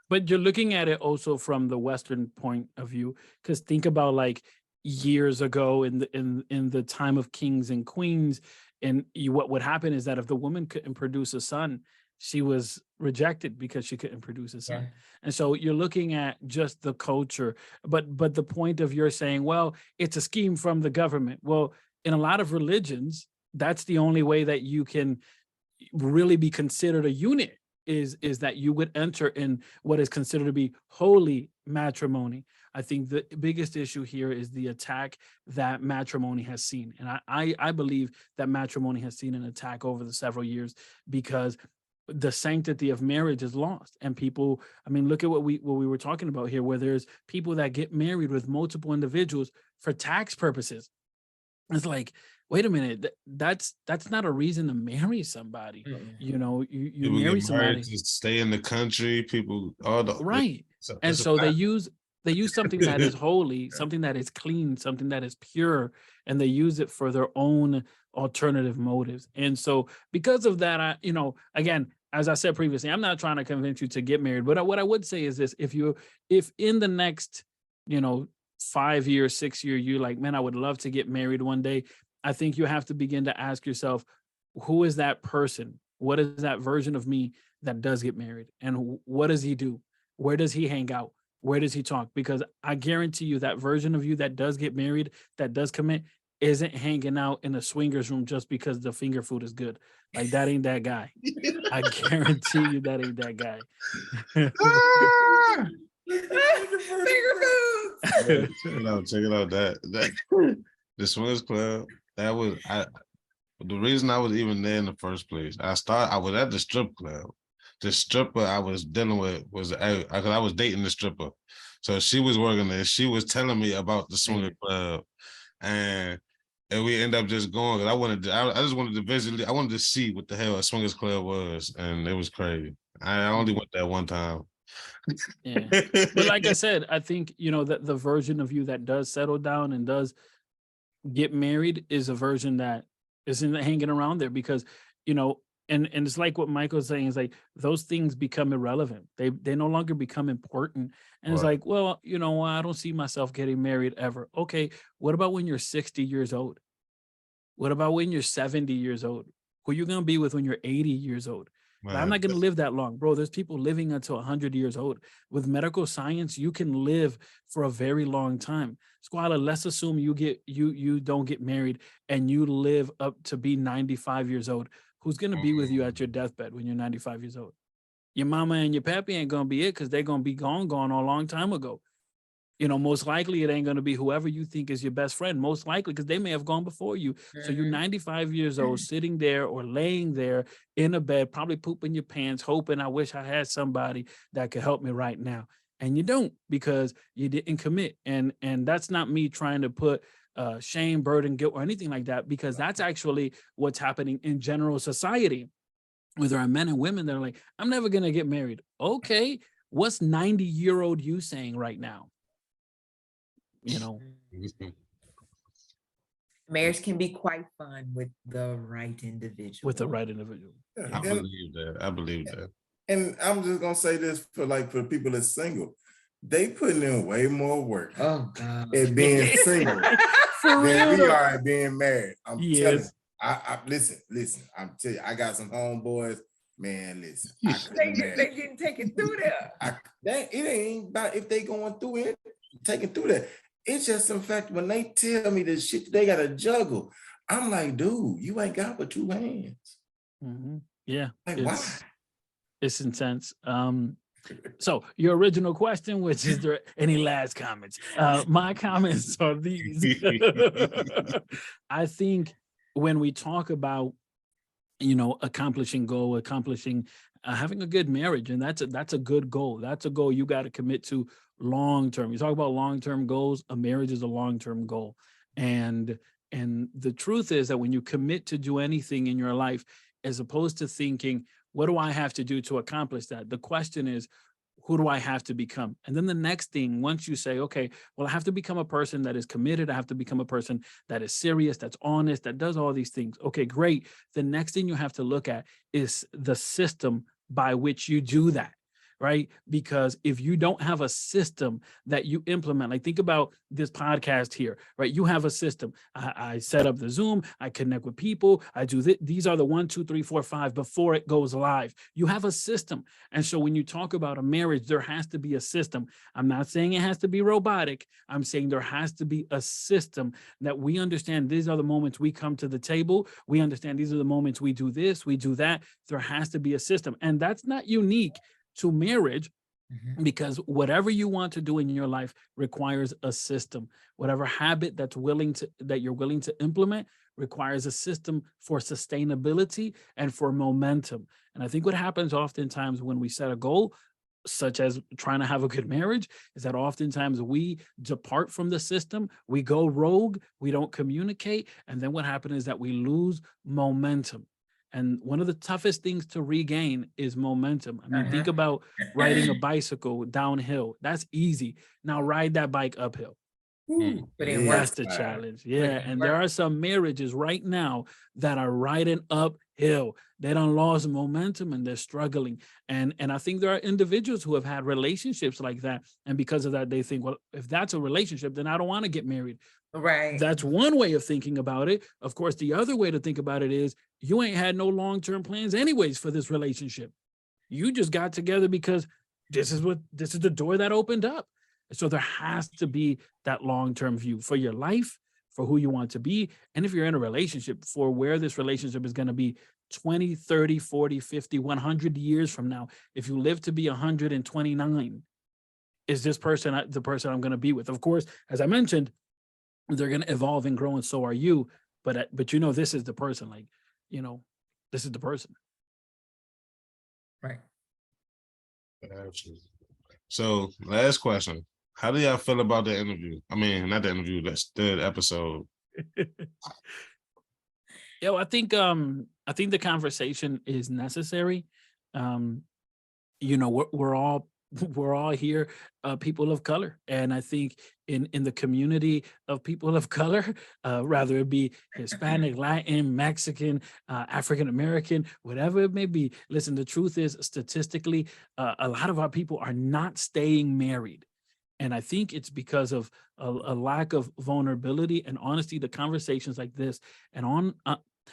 But you're looking at it also from the Western point of view, because think about like years ago in the time of kings and queens. And what would happen is that if the woman couldn't produce a son, she was rejected because she couldn't produce a son. And so you're looking at just the culture. But the point of you're saying, well, it's a scheme from the government. Well, in a lot of religions, that's the only way that you can really be considered a unit, is that you would enter in what is considered to be holy matrimony. I think the biggest issue here is the attack that matrimony has seen. And I believe that matrimony has seen an attack over the several years, because the sanctity of marriage is lost. And people, I mean, look at what we were talking about here, where there's people that get married with multiple individuals for tax purposes. It's like, wait a minute, that's not a reason to marry somebody. You know, you marry somebody to stay in the country, people, all the right. And so they use something that is holy, something that is clean, something that is pure, and they use it for their own alternative motives. And so because of that, again, as I said previously, I'm not trying to convince you to get married, but what I would say is this: if in the next, 5 years, 6 years, you're like, man, I would love to get married one day, I think you have to begin to ask yourself, who is that person? What is that version of me that does get married? And what does he do? Where does he hang out? Where does he talk? Because I guarantee you that version of you that does get married, that does commit, isn't hanging out in a swingers room just because the finger food is good. Like that ain't that guy. I guarantee you that ain't that guy. Finger foods. Check it out. That the swingers club. That was the reason I was even there in the first place. I was at the strip club. The stripper I was dealing with was because I was dating the stripper, so she was working there. She was telling me about the swinger club, and we end up just going. Cause I just wanted to visit. I wanted to see what the hell a swingers club was, and it was crazy. I only went there one time. Yeah, but like I said, I think that the version of you that does settle down and does get married is a version that isn't hanging around there because and it's like what Michael's saying is like those things become irrelevant. They no longer become important. And it's like, well, I don't see myself getting married ever. Okay, what about when you're 60 years old? What about when you're 70 years old? Who you gonna be with when you're 80 years old? I'm not going to live that long, bro. There's people living until 100 years old. With medical science, you can live for a very long time. Squalla, let's assume you don't get married and you live up to be 95 years old. Who's going to be with you at your deathbed when you're 95 years old? Your mama and your pappy ain't going to be it because they're going to be gone a long time ago. Most likely it ain't going to be whoever you think is your best friend, most likely because they may have gone before you. So you're 95 years old, sitting there or laying there in a bed, probably pooping your pants, hoping I wish I had somebody that could help me right now. And you don't because you didn't commit. And that's not me trying to put shame, burden, guilt, or anything like that, because that's actually what's happening in general society. Where there are men and women that are like, I'm never going to get married. Okay, what's 90-year-old you saying right now? Marriage can be quite fun with the right individual. Yeah. I believe that. And I'm just gonna say this for people that's single, they putting in way more work at being single than we are at being married. I'm telling you. I listen. I'm telling you, I got some homeboys. Man, listen. They getting taken through there. It ain't about if they going through it, taking through that. It's just in fact when they tell me the shit they gotta juggle, I'm like, dude, you ain't got but two hands. Yeah, why? It's intense. So your original question, which is there any last comments? My comments are these. I think when we talk about accomplishing goal, having a good marriage, and that's a good goal. That's a goal you got to commit to long term. You talk about long-term goals, a marriage is a long-term goal. And the truth is that when you commit to do anything in your life, as opposed to thinking, what do I have to do to accomplish that? The question is, who do I have to become? And then the next thing, once you say, okay, well, I have to become a person that is committed. I have to become a person that is serious, that's honest, that does all these things. Okay, great. The next thing you have to look at is the system by which you do that. Right? Because if you don't have a system that you implement, like think about this podcast here, right? You have a system. I set up the Zoom, I connect with people, I do this. These are the 1, 2, 3, 4, 5 before it goes live. You have a system. And so when you talk about a marriage, there has to be a system. I'm not saying it has to be robotic. I'm saying there has to be a system that we understand. These are the moments we come to the table. We understand these are the moments we do this, we do that. There has to be a system. And that's not unique to marriage, because whatever you want to do in your life requires a system. Whatever habit that you're willing to implement requires a system for sustainability and for momentum. And I think what happens oftentimes when we set a goal, such as trying to have a good marriage, is that oftentimes we depart from the system, we go rogue, we don't communicate, and then what happens is that we lose momentum. And one of the toughest things to regain is momentum. I mean, think about riding a bicycle downhill. That's easy. Now ride that bike uphill. That's the challenge. Yeah. And there are some marriages right now that are riding uphill. They done lost momentum and they're struggling. And I think there are individuals who have had relationships like that. And because of that, they think, well, if that's a relationship, then I don't want to get married. Right. That's one way of thinking about it. Of course, the other way to think about it is you ain't had no long-term plans anyways for this relationship. You just got together because this is the door that opened up. So there has to be that long-term view for your life, for who you want to be. And if you're in a relationship, for where this relationship is going to be 20, 30, 40, 50, 100 years from now. If you live to be 129, is this person the person I'm going to be with? Of course, as I mentioned, they're going to evolve and grow, and so are you. But this is the person, this is the person. Right. Absolutely. So last question. How do y'all feel about the interview? I mean, not the interview, that's the episode. Yeah, I think the conversation is necessary. We're all here, people of color, and I think in the community of people of color, rather it be Hispanic, Latin, Mexican, African American, whatever it may be. Listen, the truth is, statistically, a lot of our people are not staying married. And I think it's because of a lack of vulnerability and honesty. The conversations like this, and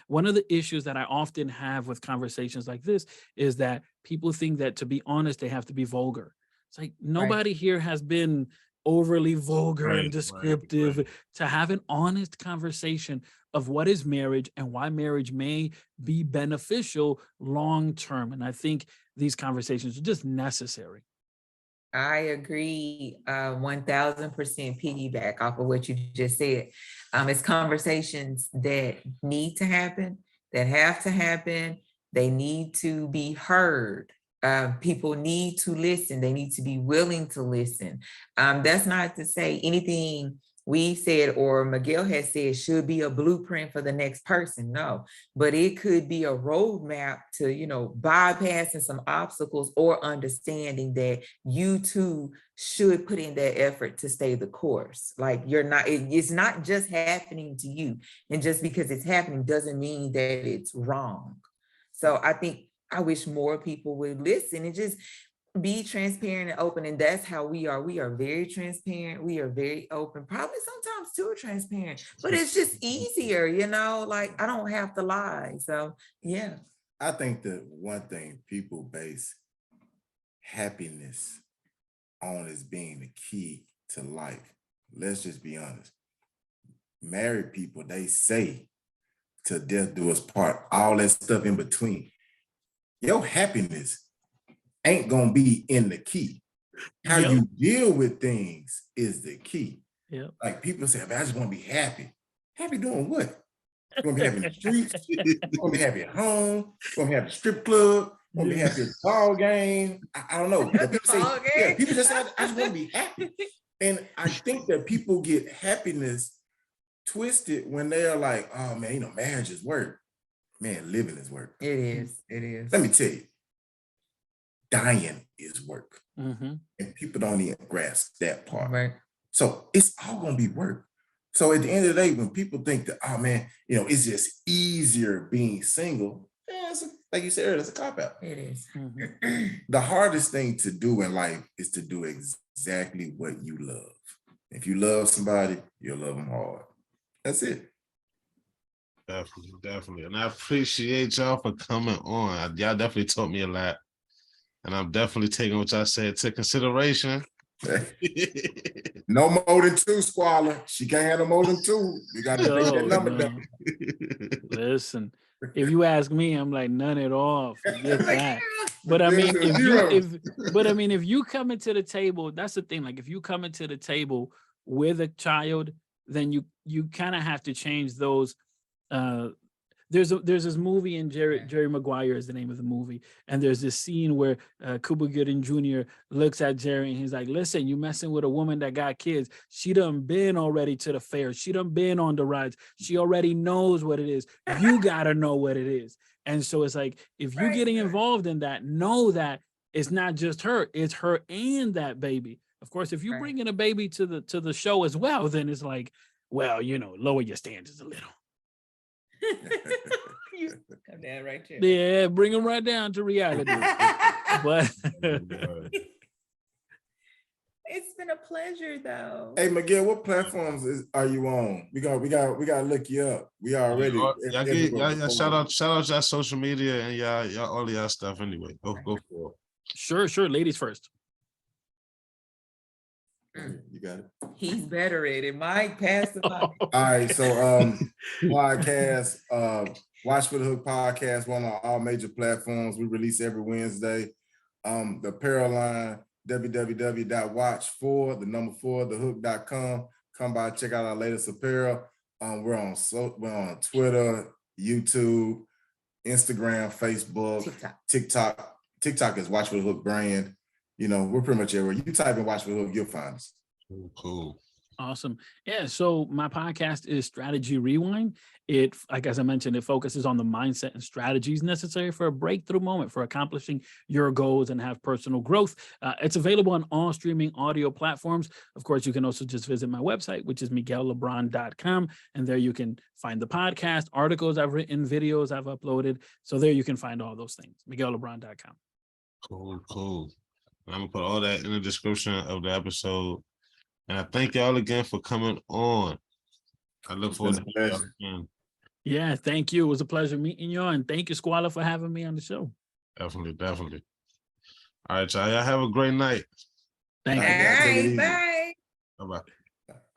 one of the issues that I often have with conversations like this is that people think that to be honest, they have to be vulgar. It's like nobody here has been overly vulgar and descriptive. Right. To have an honest conversation of what is marriage and why marriage may be beneficial long term. And I think these conversations are just necessary. I agree 1000% piggyback off of what you just said. It's conversations that need to happen, that have to happen. They need to be heard. People need to listen. They need to be willing to listen. That's not to say anything we said or Miguel has said should be a blueprint for the next person. No, but it could be a roadmap to, bypassing some obstacles or understanding that you too should put in that effort to stay the course. Like it's not just happening to you. And just because it's happening doesn't mean that it's wrong. So I wish more people would listen and just be transparent and open. And that's how we are. We are very transparent. We are very open, probably sometimes too transparent, but it's just easier, like I don't have to lie. So, yeah. I think that one thing people base happiness on is being the key to life. Let's just be honest. Married people, they say till death do us part, all that stuff in between. Your happiness ain't gonna be in the key. How you deal with things is the key. Yeah. Like people say, I just want to be happy. Happy doing what? You want to be happy in the streets? You want to be happy at home? You want to be happy at the strip club? You want to be happy at the ball game? I don't know. But people say, people just say, I just want to be happy. And I think that people get happiness twisted when they're like, oh man, marriage is work. Man, living is work. It is. It is. Let me tell you. Dying is work. Mm-hmm. And people don't even grasp that part. Right. So it's all gonna be work. So at the end of the day, when people think that, oh man, it's just easier being single, like you said, it's a cop-out. It is. Mm-hmm. The hardest thing to do in life is to do exactly what you love. If you love somebody, you'll love them hard. That's it. Definitely. And I appreciate y'all for coming on. Y'all definitely taught me a lot. And I'm definitely taking what y'all said to consideration. No more than 2, Squalla. She can't have no more than 2. You got to bring that number down. Listen, if you ask me, I'm like none at all. Forget that. But I mean, if you come into the table, that's the thing. Like if you come into the table with a child, then you kind of have to change those. There's this movie, and Jerry Maguire is the name of the movie, and there's this scene where Cuba Gooding Jr. looks at Jerry and he's like, listen, you messing with a woman that got kids. She done been already to the fair. She done been on the rides. She already knows what it is. You gotta know what it is. And so it's like, if you're getting involved in that, know that it's not just her, it's her and that baby. Of course, if you bring in a baby to the show as well, then it's like, well, lower your standards a little. Come down right here. Yeah, bring them right down to reality. But it's been a pleasure, though. Hey Miguel, what platforms are you on? We gotta look you up. We already. Y'all shout out y'all social media and y'all all y'all stuff anyway. Go for it. Sure. Ladies first. You got it. He's better at it. Mike, pass the mic. All right, so podcast, Watch for the Hook podcast, one on all major platforms. We release every Wednesday. The apparel line, www.watch4thehook.com. Come by, check out our latest apparel. We're on Twitter, YouTube, Instagram, Facebook, TikTok. TikTok is Watch for the Hook brand. You know, we're pretty much everywhere. You type in Watch for the Hook, you'll find us. Cool. Awesome. Yeah. So my podcast is Strategy Rewind. It, like as I mentioned, it focuses on the mindset and strategies necessary for a breakthrough moment for accomplishing your goals and have personal growth. It's available on all streaming audio platforms. Of course, you can also just visit my website, which is miguellebron.com. And there you can find the podcast, articles I've written, videos I've uploaded. So there you can find all those things, miguellebron.com. Cool. I'm going to put all that in the description of the episode. And I thank y'all again for coming on. I look forward to y'all again. Yeah, thank you. It was a pleasure meeting y'all. And thank you, Squalla, for having me on the show. Definitely. All right, y'all. Y'all have a great night. Thank you. All right, bye. Bye-bye.